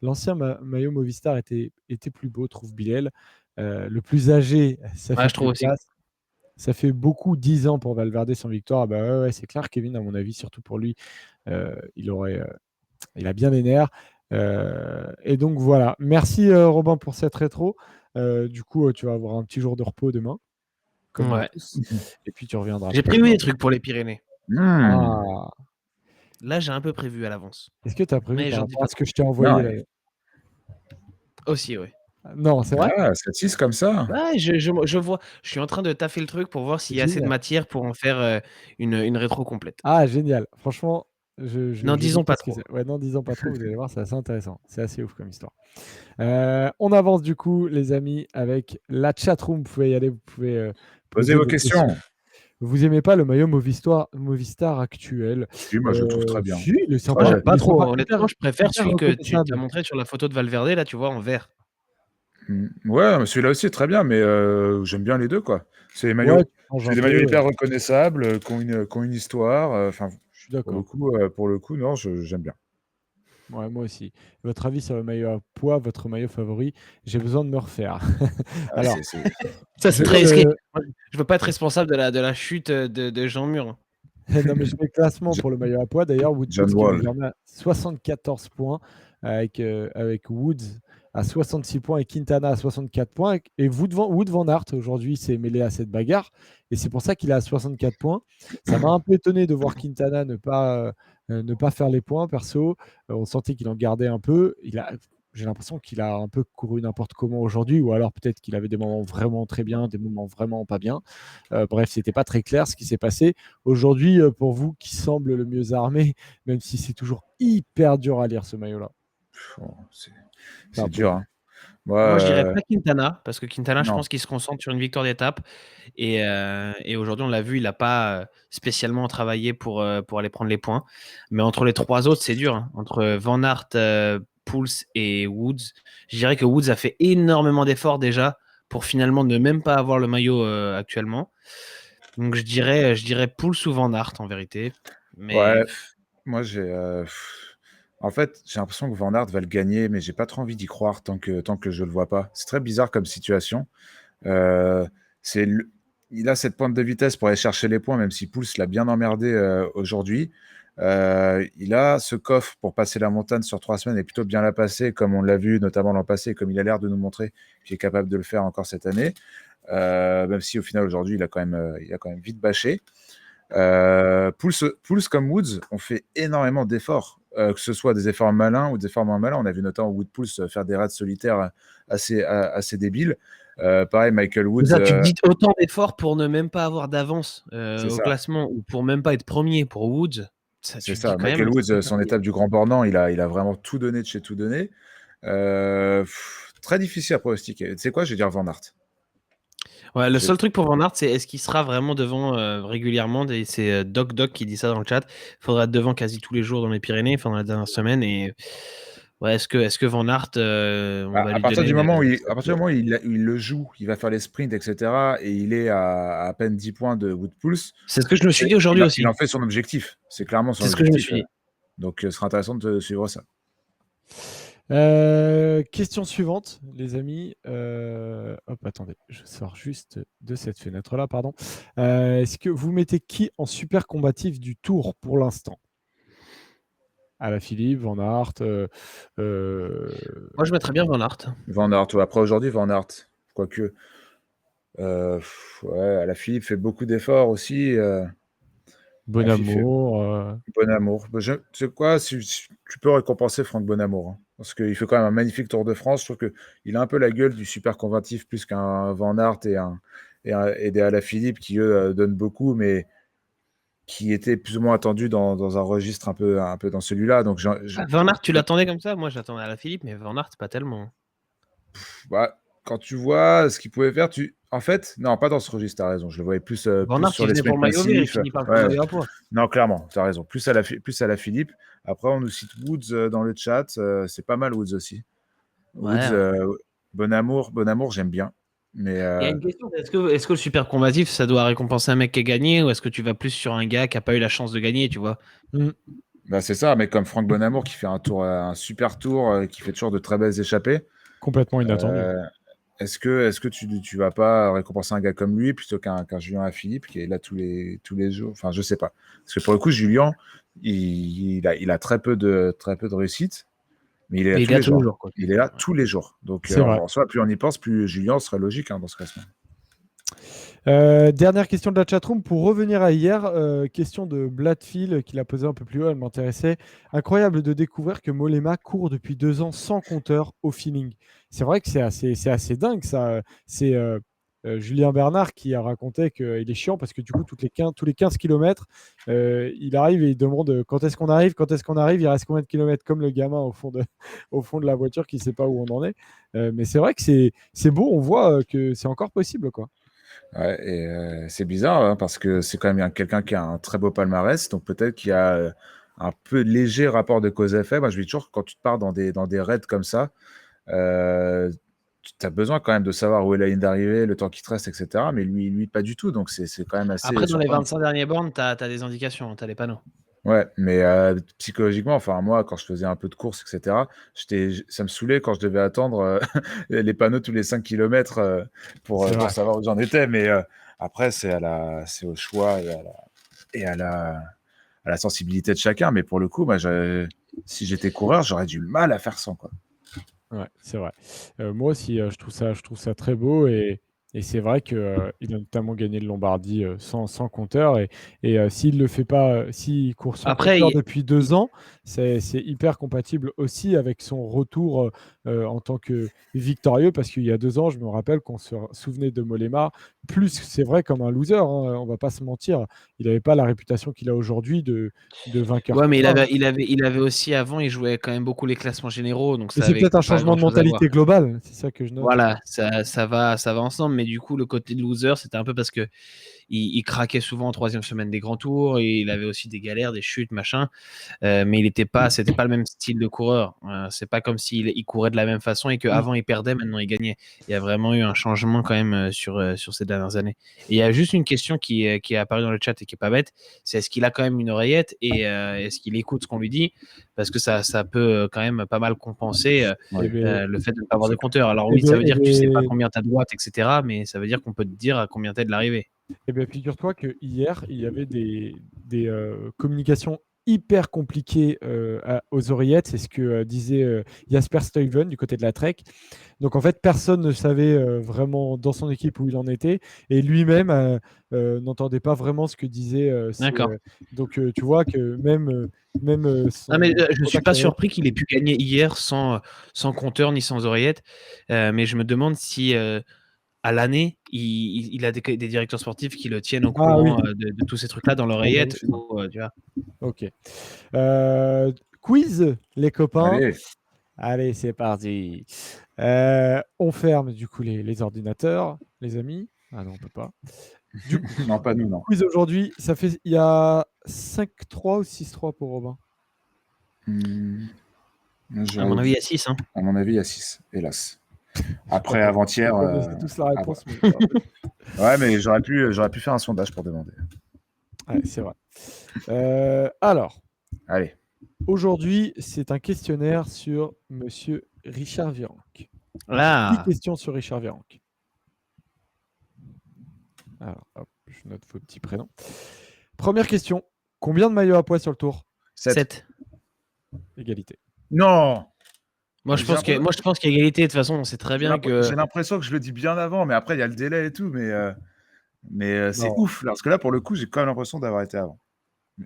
L'ancien maillot Movistar était plus beau, trouve Bilal. Le plus âgé, ça Ouais, fait je plus trouve aussi. classe. Ça fait beaucoup, 10 ans pour Valverde sans victoire. Ah bah ouais, c'est clair, Kevin, à mon avis, surtout pour lui, il a bien les nerfs. Et donc voilà. Merci Robin pour cette rétro. Du coup, tu vas avoir un petit jour de repos demain, comme nous Ouais. tous. Et puis tu reviendras J'ai plus prévu tard. des trucs pour les Pyrénées. Ah, Là, j'ai un peu prévu à l'avance. est-ce que tu as prévu Mais par j'en dis rapport à pas ce que trop. je t'ai envoyé Non, là? Aussi, oui. Non, c'est vrai? ah, ça tisse comme ça. Ouais, je vois. Je suis en train de taffer le truc pour voir s'il y a assez de Génial. matière pour en faire une rétro complète. Ah, génial. Franchement, je N'en je sais disons pas pas ce que trop. c'est. Ouais, non, disons pas trop, vous allez voir, c'est assez intéressant. C'est assez ouf comme histoire. On avance du coup, les amis, avec la chatroom. Vous pouvez y aller, vous pouvez Posez poser vos vos questions. questions. Vous aimez pas le maillot Movistar actuel? Si, moi je le trouve très bien. Si, il est Moi, sympa. Moi, Il pas est trop. sympa, Honnêtement, je préfère hyper celui que tu as reconnaissable. montré sur la photo de Valverde, là, tu vois, en vert. Ouais, mais celui-là aussi est très bien, mais j'aime bien les deux, quoi. C'est des Ouais, maillots, tu changes c'est un des maillots peu. hyper reconnaissables, qui ont une histoire. Enfin, Je suis d'accord. pour le coup, non, j'aime bien. Ouais, moi aussi. Votre avis sur le maillot à poids, votre maillot favori? J'ai besoin de me refaire. Ah, Alors, Ça, c'est je très mets risqué. le, Moi, je veux pas être responsable de la chute de Jean Mur. non, mais je mets le classement Jo- pour le maillot à poids. D'ailleurs, Wood Pulse John qui est Wall. désormais à 74 points, avec Woods à 66 points et Quintana à 64 points. Et Wood Van Aert, aujourd'hui, s'est mêlé à cette bagarre. Et c'est pour ça qu'il est à 64 points. Ça m'a un peu étonné de voir Quintana ne pas faire les points, perso. On sentait qu'il en gardait un peu. J'ai l'impression qu'il a un peu couru n'importe comment aujourd'hui, ou alors peut-être qu'il avait des moments vraiment très bien, des moments vraiment pas bien. Bref, c'était pas très clair ce qui s'est passé. Aujourd'hui, pour vous qui semble le mieux armé, même si c'est toujours hyper dur à lire ce maillot-là. Oh, C'est c'est un peu dur, dur. hein. Moi, Moi, je dirais pas Quintana, parce que Quintana, je non. pense qu'il se concentre sur une victoire d'étape. Et aujourd'hui, on l'a vu, il n'a pas spécialement travaillé pour aller prendre les points. Mais entre les trois autres, c'est dur, hein. Entre Van Aert, Pouls et Woods, je dirais que Woods a fait énormément d'efforts déjà pour finalement ne même pas avoir le maillot actuellement. Donc je dirais Pouls ou Van Aert en vérité. Ouais, Mais moi en fait, j'ai l'impression que Van Aert va le gagner, mais j'ai pas trop envie d'y croire tant que je le vois pas. C'est très bizarre comme situation. Euh, c'est le- Il a cette pointe de vitesse pour aller chercher les points, même si Pouls l'a bien emmerdé aujourd'hui. Il a ce coffre pour passer la montagne sur 3 semaines et plutôt bien la passer, comme on l'a vu notamment l'an passé, comme il a l'air de nous montrer qu'il est capable de le faire encore cette année. Même si au final aujourd'hui il a quand même vite bâché. Pouls comme Woods ont fait énormément d'efforts, que ce soit des efforts malins ou des efforts moins malins. On a vu notamment Wood Pouls faire des raids solitaires assez débiles. Pareil, Michael c'est Woods, ça, tu te dis autant d'efforts pour ne même pas avoir d'avance c'est au ça. classement ou pour même pas être premier pour Woods. Ça, C'est tu te dis ça. quand même, Michael c'est Woods, hyper son dur. étape du Grand Bornand, il a vraiment tout donné de chez tout donné. Très difficile à pronostiquer. Tu sais quoi, je vais dire Van Aert. Ouais, le Je- seul truc pour Van Aert, c'est est-ce qu'il sera vraiment devant régulièrement. C'est Doc Doc qui dit ça dans le chat. Il faudra être devant quasi tous les jours dans les Pyrénées, enfin dans la dernière semaine. Et ouais, est-ce que Van Aert, on va À lui partir du donner moment où il, sa à partir du place. moment où il le joue, il va faire les sprints, etc., et il est à peine 10 points de Wood Pouls, C'est ce que je me suis dit il, aujourd'hui il aussi. en fait son objectif. C'est clairement son C'est ce que je me objectif. suis dit. Donc, ce sera intéressant de suivre ça. Question suivante, les amis. Hop, attendez, je sors juste de cette fenêtre-là, pardon. Est-ce que vous mettez qui en super combatif du tour pour l'instant? Alaphilippe, Van Aert. Moi, je mettrais bien Van Aert. Van Aert, ouais. Après aujourd'hui, Van Aert, quoique, ouais, Alaphilippe fait beaucoup d'efforts aussi. Alaphilippe fait Bonamour. bon amour. Tu sais quoi, si tu peux récompenser Franck Bonamour, hein, parce qu'il fait quand même un magnifique Tour de France. Je trouve qu'il a un peu la gueule du super combatif plus qu'un Van Aert et des Alaphilippe qui, eux, donnent beaucoup, mais qui étaient plus ou moins attendus dans un registre un peu dans celui-là. Donc, Ah, Van Aert, tu l'attendais comme ça? Moi, je l'attendais à la Philippe, mais Van Aert, pas tellement. bah, quand tu vois ce qu'il pouvait faire, En fait, non, pas dans ce registre, t'as raison. Je le voyais plus, Van plus Aert, sur il les venait pour sprints le maillot vert, il massifs. finit par le Ouais, maillot à poids. non, clairement, t'as raison. Plus à la Philippe. Après, on nous cite Woods dans le chat. C'est pas mal, Woods aussi. Woods, Ouais. bon amour, j'aime bien. Mais Il y a une question, est-ce que le super combatif, ça doit récompenser un mec qui a gagné ou est-ce que tu vas plus sur un gars qui n'a pas eu la chance de gagner, tu vois? Mm. bah, c'est ça, un mec comme Franck Bonamour qui fait un super tour, qui fait toujours de très belles échappées. Complètement inattendu. Euh, est-ce que tu vas pas récompenser un gars comme lui plutôt qu'un Julien Alaphilippe qui est là tous les jours? Enfin, je sais pas. Parce que pour le coup, Julien, il a très peu de réussite, mais il est là Mais il tous est là les tous les jours. jours, quoi. Il est là tous les jours. Donc, C'est vrai. en soi, plus on y pense, plus Julien serait logique dans ce classement. Dernière question de la chatroom. Pour revenir à hier, question de Bladfield qui l'a posée un peu plus haut, elle m'intéressait. Incroyable de découvrir que Mollema court depuis 2 ans sans compteur au feeling. C'est vrai que c'est assez dingue ça. C'est Julien Bernard qui a raconté qu'il est chiant parce que du coup, tous les 15 km, il arrive et il demande quand est-ce qu'on arrive, quand est-ce qu'on arrive, il reste combien de kilomètres, comme le gamin au fond de la voiture qui ne sait pas où on en est. Mais c'est vrai que c'est beau, on voit que c'est encore possible, quoi. Ouais, et c'est bizarre hein, parce que c'est quand même quelqu'un qui a un très beau palmarès, donc peut-être qu'il y a un peu léger rapport de cause-effet. Moi, je dis toujours, quand tu te pars dans des raids comme ça, euh, tu as besoin quand même de savoir où est la ligne d'arrivée, le temps qui te reste, etc. Mais lui, pas du tout, donc c'est quand même assez Après, dans les surprenant. 25 dernières bornes, tu as des indications, tu as les panneaux. Ouais, mais psychologiquement, enfin moi, quand je faisais un peu de course, etc., ça me saoulait quand je devais attendre les panneaux tous les 5 km C'est pour vrai. savoir où j'en étais. Mais après, c'est au choix et à la sensibilité de chacun. Mais pour le coup, moi, si j'étais coureur, j'aurais du mal à faire sans, quoi. Ouais, c'est vrai. Moi aussi, je trouve ça très beau et c'est vrai qu'il a notamment gagné le Lombardie sans compteur et s'il le fait pas, s'il court sans Après, compteur depuis 2 ans, c'est hyper compatible aussi avec son retour en tant que victorieux parce qu'il y a 2 ans, je me rappelle qu'on se souvenait de Mollema plus, c'est vrai, comme un loser, hein, on va pas se mentir. Il n'avait pas la réputation qu'il a aujourd'hui de vainqueur ouais, mais coupable. il avait aussi avant, il jouait quand même beaucoup les classements généraux, donc Mais ça c'est avait peut-être un pas changement de grand-chose à voir. mentalité globale, c'est ça que je note. Voilà, ça va ensemble, mais du coup, le côté de loser, c'était un peu parce que il craquait souvent en troisième semaine des grands tours, et il avait aussi des galères, des chutes, machin. Mais c'était pas le même style de coureur. C'est pas comme s'il courait de la même façon et qu'avant il perdait, maintenant il gagnait. Il y a vraiment eu un changement quand même sur ces dernières années. Et il y a juste une question qui est apparue dans le chat et qui est pas bête, c'est est-ce qu'il a quand même une oreillette et est-ce qu'il écoute ce qu'on lui dit, parce que ça peut quand même pas mal compenser Eh ben, le fait de ne pas avoir de C'est clair. compteur. Alors eh oui, ça ben, veut eh dire que tu sais pas ben, combien tu as de watts, etc. Mais ça veut dire qu'on peut te dire à combien tu es de l'arrivée. eh ben, figure-toi que hier, il y avait des communications hyper compliquées aux oreillettes. C'est ce que disait Jasper Stuyven du côté de la Trek. Donc en fait, personne ne savait vraiment dans son équipe où il en était. Et lui-même n'entendait pas vraiment ce que disaient D'accord. Donc tu vois que même Ah, mais je suis contact pas avec... surpris qu'il ait pu gagner hier sans compteur ni sans oreillette. Mais je me demande si à l'année, il a des directeurs sportifs qui le tiennent au Ah oui, courant de tous ces trucs-là dans l'oreillette. vérifier. Ou, tu vois. Ok. Quiz, les copains. Allez, Allez, c'est parti. On ferme du coup les ordinateurs, les amis. Ah non, on peut pas. Du coup, non, pas nous, non. quiz aujourd'hui, il y a 5-3 ou 6-3 pour Robin. À mon avis, il y a 6. Hein. À mon avis, il y a 6, hélas. Après, D'accord. avant-hier. Vous connaissez tous la réponse. Ouais, mais j'aurais pu faire un sondage pour demander. Ouais, c'est vrai. Alors, Allez. aujourd'hui, c'est un questionnaire sur Monsieur Richard Virenque. 10 Là, questions sur Richard Virenque. Alors, hop, je note vos petits prénoms. Première question. Combien de maillots à pois sur le tour? 7. Égalité. Non. Moi, je pense qu'il y a égalité. De toute façon, on sait très bien que. J'ai l'impression que je le dis bien avant, mais après, il y a le délai et tout. Mais c'est Non. ouf, là, parce que là, pour le coup, j'ai quand même l'impression d'avoir été avant.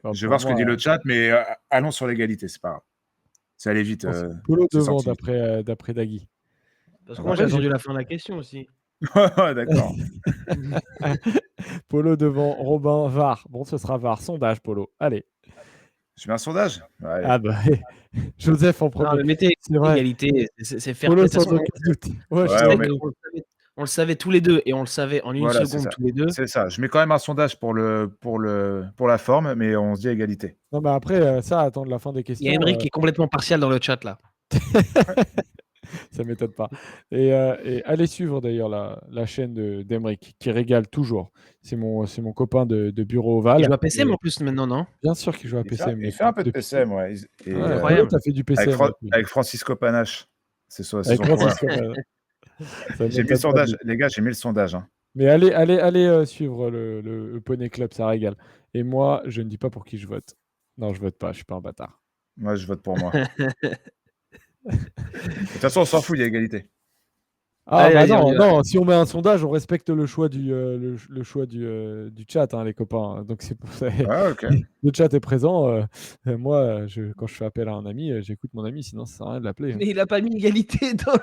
Bon, Je vais pour voir ce que moi, dit le chat, mais allons sur l'égalité, c'est pas grave. Ça allait vite. c'est Polo c'est devant, sorti. d'après Dagui. Parce que moi, j'ai attendu la fin de la question aussi. Ouais, d'accord. Polo devant, Robin, VAR. Bon, ce sera VAR. Sondage, Polo. Allez. Je mets un sondage. Ouais. Ah bah, Joseph en Non, premier. mais mettez C'est vrai. égalité, c'est fair Polo play. De toute sans façon, aucun doute. Ouais, Ouais, je on sais. met- On le savait tous les deux et on le savait en une Voilà, c'est seconde ça. tous les deux. C'est ça. Je mets quand même un sondage pour la forme, mais on se dit égalité. Non, mais après, ça, attendre la fin des Il y a questions, Emeric qui est complètement partial dans le chat là. ça m'étonne pas. Et allez suivre d'ailleurs la chaîne d'Emeric, qui régale toujours. C'est mon copain de bureau Il ovale. joue à PCM Et en plus maintenant, non? bien sûr qu'il joue à PCM. Il fait un peu de depuis- PCM, ouais. Et, Ouais, Incroyable. Polo, t'as fait du PCM. depuis. avec Francisco Panache. C'est son Avec coureur. Francisco Panache. Ça J'ai mis le m'étonne pas sondage. du tout. Les gars, j'ai mis le sondage. Hein. Mais allez suivre le Poney Club, ça régale. Et moi, je ne dis pas pour qui je vote. Non, je vote pas, je suis pas un bâtard. Moi, je vote pour moi. De toute façon, on s'en fout, il y a égalité. Ah Allez, bah vas-y, on y va. non, si on met un sondage, on respecte le choix le choix du chat, hein, les copains. Donc c'est pour ça. Ah, ok. Le chat est présent. Moi, quand je fais appel à un ami, j'écoute mon ami, sinon ça sert à rien de l'appeler. Mais il a pas mis égalité dans.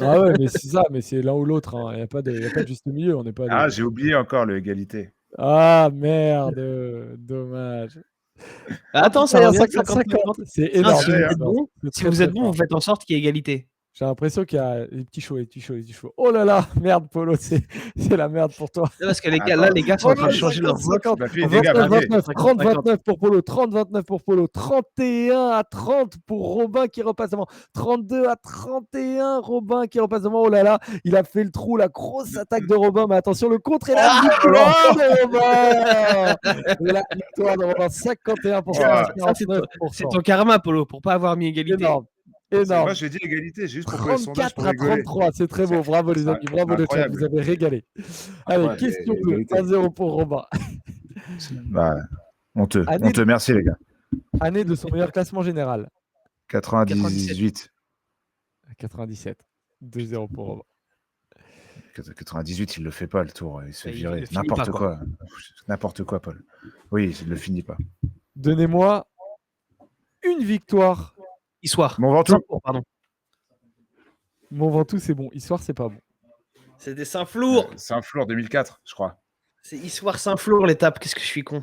Ah ouais, mais c'est ça, mais c'est l'un ou l'autre. Il n'y a pas de juste milieu. On n'est pas. Ah, j'ai oublié encore l'égalité. Ah merde, dommage. Attends, ça Alors, revient 50-50, c'est Non, énorme. si vous ouais, êtes bon, C'est si très, vous très êtes bon, fort. vous faites en sorte qu'il y ait égalité. J'ai l'impression qu'il y a les petits chevaux, les petits chevaux, les petits chevaux. Oh là là, merde, Polo, c'est la merde pour toi. C'est parce que les gars, Attends. là, les gars sont en train de changer leur vote. 50, Bah, puis, les gars, 29, 30, 50. 29 pour Polo, 30, 29 pour Polo, 31 à 30 pour Robin qui repasse devant, 32 à 31, Robin qui repasse devant. Oh là là, il a fait le trou, la grosse attaque de Robin, mais attention, le contre et la victoire de Robin. La victoire de Robin, 51%, Ah, Ça, c'est 49%. ton karma, Polo, pour pas avoir mis égalité. Énorme, énorme. Moi, j'ai dit égalité, j'ai juste proposé le sondage 34 pour à rigoler. 33, c'est très beau. Bravo les C'est amis, bravo le chat, incroyable. vous avez régalé. Allez, Ouais, question 2, égalité. 1-0 pour Robin. Bah, honteux. Année- Honteux, merci les gars. Année de son meilleur classement général. 98. 97. 2-0 pour Robin. 98, il le fait pas le tour, il se fait Il virer. le finit N'importe pas, quoi. N'importe quoi, Paul. Oui, il le finit pas. Donnez-moi une victoire. Histoire. Mon Ventoux. Pardon. Mon Ventoux, c'est bon. Histoire, c'est pas bon. C'est des Saint-Flour. Saint-Flour 2004, je crois. C'est Histoire Saint-Flour, l'étape. Qu'est-ce que je suis con.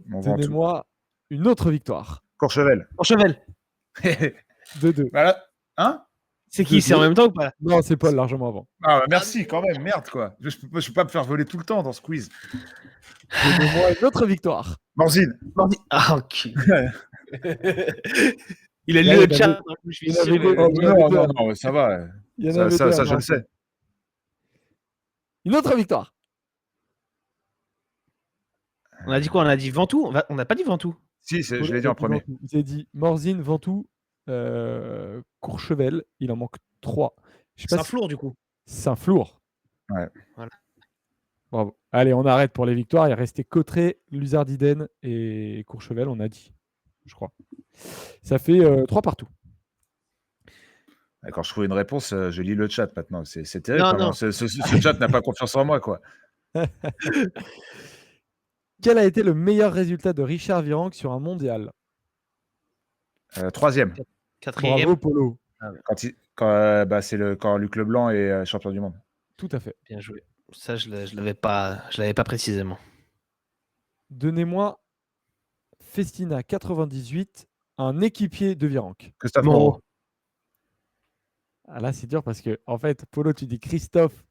Mon Ventoux. Donnez-moi une autre victoire. Courchevel. Courchevel. 2-2. Voilà. Hein? C'est qui? C'est en même temps ou pas? Non, c'est Paul largement avant. Ah, bah, merci quand même, merde quoi. Je peux pas me faire voler tout le temps dans ce quiz. Donnez-moi une autre victoire. Morzine. Ah, ok. Il a Là, lu il le y chat. avait- donc je suis il y sûr. avait des- Oh, Il y en avait deux. non, ça va. Il y en Ça, avait ça, deux ça, avant. je le sais. Une autre victoire. On a dit quoi? On a dit Ventoux? On n'a pas dit Ventoux. Si, je l'ai dit en premier. Vous avez dit Morzine, Ventoux, Courchevel. Il en manque 3. Je sais pas si- Saint-Flour, du coup. Saint-Flour. Ouais. Voilà. Bravo. Allez, on arrête pour les victoires. Il restait Cauterets, Luzardiden et Courchevel, on a dit, je crois. Ça fait 3 partout. Quand je trouve une réponse, je lis le chat maintenant. C'est terrible. Non, comment non. ce chat n'a pas confiance en moi, quoi. Quel a été le meilleur résultat de Richard Virenque sur un mondial? Troisième. Quatrième. Bravo, Polo. Quand Luc Leblanc est champion du monde. Tout à fait. Bien joué. Ça, je l'avais pas précisément. Donnez-moi Festina 98, un équipier de Virenque. Christophe Moreau. Moreau. Ah là, c'est dur parce que, en fait, Polo, tu dis Christophe.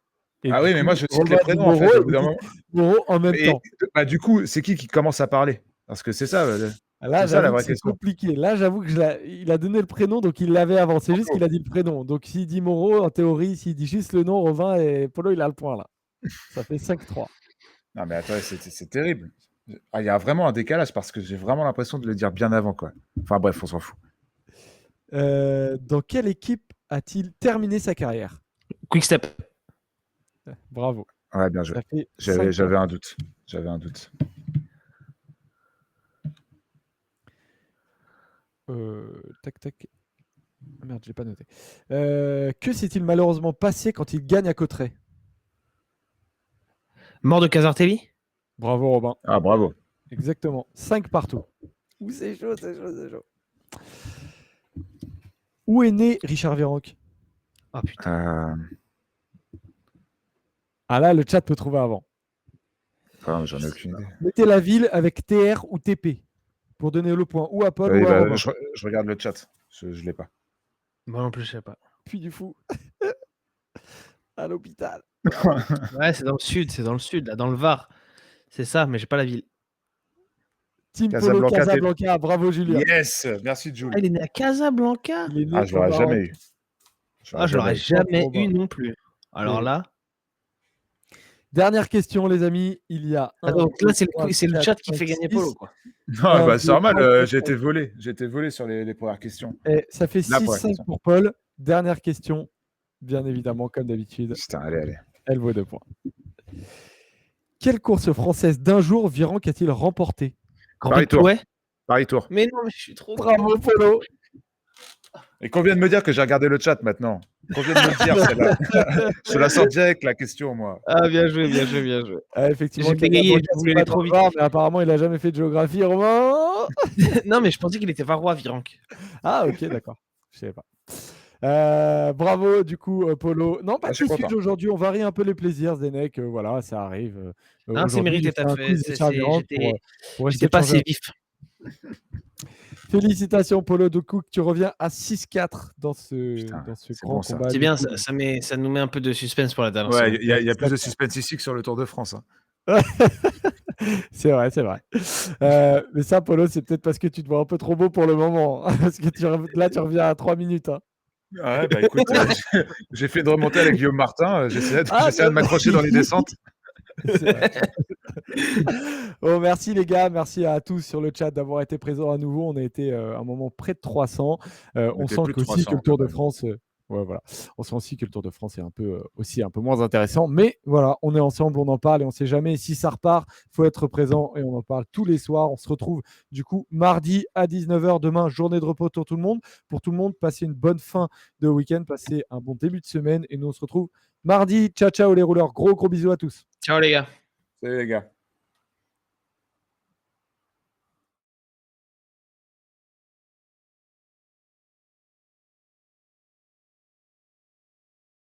Et Ah du oui, mais coup, moi, je cite Robin les dit prénoms, en fait, Moreau, au bout d'un moment. Moreau en même Et, temps. bah, du coup, c'est qui commence à parler? Parce que c'est ça. Là, C'est ça, la j'avoue vraie que c'est question. compliqué. Là, j'avoue que il a donné le prénom, donc il l'avait avant. C'est juste qu'il a dit le prénom. Donc, s'il dit Moreau, en théorie, s'il dit juste le nom, Robin et Polo, il a le point là. Ça fait 5-3. Non, mais attends, c'est terrible. Il y a vraiment un décalage parce que j'ai vraiment l'impression de le dire bien avant, quoi. Enfin bref, on s'en fout. Dans quelle équipe a-t-il terminé sa carrière? Quick step. Bravo. Ouais, bien joué. Ça fait J'avais 5-4. un doute. J'avais un doute. Tac, tac. Ah, merde, j'ai pas noté. Que s'est-il malheureusement passé quand il gagne à Cauterets? Mort de Casartelli. Bravo, Robin. Ah, bravo. Exactement. 5 partout. Ouh, c'est chaud, c'est chaud, c'est chaud. Où est né Richard Virenque? Ah putain. Ah là, le chat peut trouver avant. J'en ai aucune idée. Mettez la ville avec TR ou TP pour donner le point ou à Paul Oui, ou à Robin. je regarde le chat. Je l'ai pas. Moi non plus, je sais pas. Puis du fou. à l'hôpital. Ouais, c'est dans le sud, là, dans le Var. C'est ça, mais j'ai pas la ville. Team Polo Casablanca, Casablanca, bravo Julien. Yes, merci Jules. Ah, il est né à Casablanca. Il est né Ah, je l'aurais au jamais Maroc. eu. Ah, je l'aurais jamais Trop eu bas. non plus. Alors Et- là. Dernière question, les amis. Il y a Attends, donc là, c'est le 4, chat qui 5, fait gagner 6. Polo, quoi. Non, Un, bah, deux, c'est normal, trois, quatre, j'ai été cinq. volé. J'ai été volé sur les premières questions. Et ça fait La première 6-5 question. pour Paul. Dernière question, bien évidemment, comme d'habitude. Putain, allez. Elle vaut 2 points. Quelle course française d'un jour Virenque a-t-il remporté? Grand Paris Prix de Tour. Plouay. Paris Tour. Mais non, mais je suis trop. Bravo Polo. Et qu'on vient de me dire que j'ai regardé le chat maintenant. Qu'on vient de me le dire, celle-là. Je la sors direct, la question, moi. Ah, bien joué, bien joué, bien joué. Effectivement, J'ai bégayé, Casablanca, je voulais c'est pas aller trop dans le vite. Var, mais apparemment, il n'a jamais fait de géographie, Romain. Non, mais je pensais qu'il était varois, Virenque. Ah, ok, d'accord. Je savais pas. Bravo, du coup, Polo. Non, pas Ah, de je suis suite content. aujourd'hui. On varie un peu les plaisirs, Zdenek. Voilà, ça arrive. Hein, c'est Aujourd'hui, mérité, j'ai fait t'as un fait. quiz de Charles pour essayer J'étais de pas changer. assez vif. Félicitations, Polo. Du coup, tu reviens à 6-4 dans ce Putain, c'est grand bon, ça. combat. C'est du bien, coup. ça nous met un peu de suspense pour la dernière Ouais, semaine. il y a plus de suspense ici que sur le Tour de France. Hein. C'est vrai, c'est vrai. Mais ça, Polo, c'est peut-être parce que tu te vois un peu trop beau pour le moment. Parce que là, tu reviens à 3 minutes. Hein. Ouais, bah écoute, j'ai fait une remontée avec Guillaume Martin. J'essayais de m'accrocher dans les descentes. C'est vrai. Bon, merci les gars, merci à tous sur le chat d'avoir été présents à nouveau. On a été à un moment près de 300. On était sent plus de qu'aussi 300 que le Tour quand de même. France, ouais, voilà. On sent aussi que le Tour de France est un peu aussi un peu moins intéressant. Mais voilà, on est ensemble, on en parle et on ne sait jamais si ça repart. Il faut être présent et on en parle tous les soirs. On se retrouve du coup mardi à 19h demain, journée de repos pour tout le monde. Pour tout le monde, passez une bonne fin de week-end, passez un bon début de semaine et nous on se retrouve mardi. Ciao ciao les rouleurs, gros bisous à tous. Ciao les gars. Salut les gars.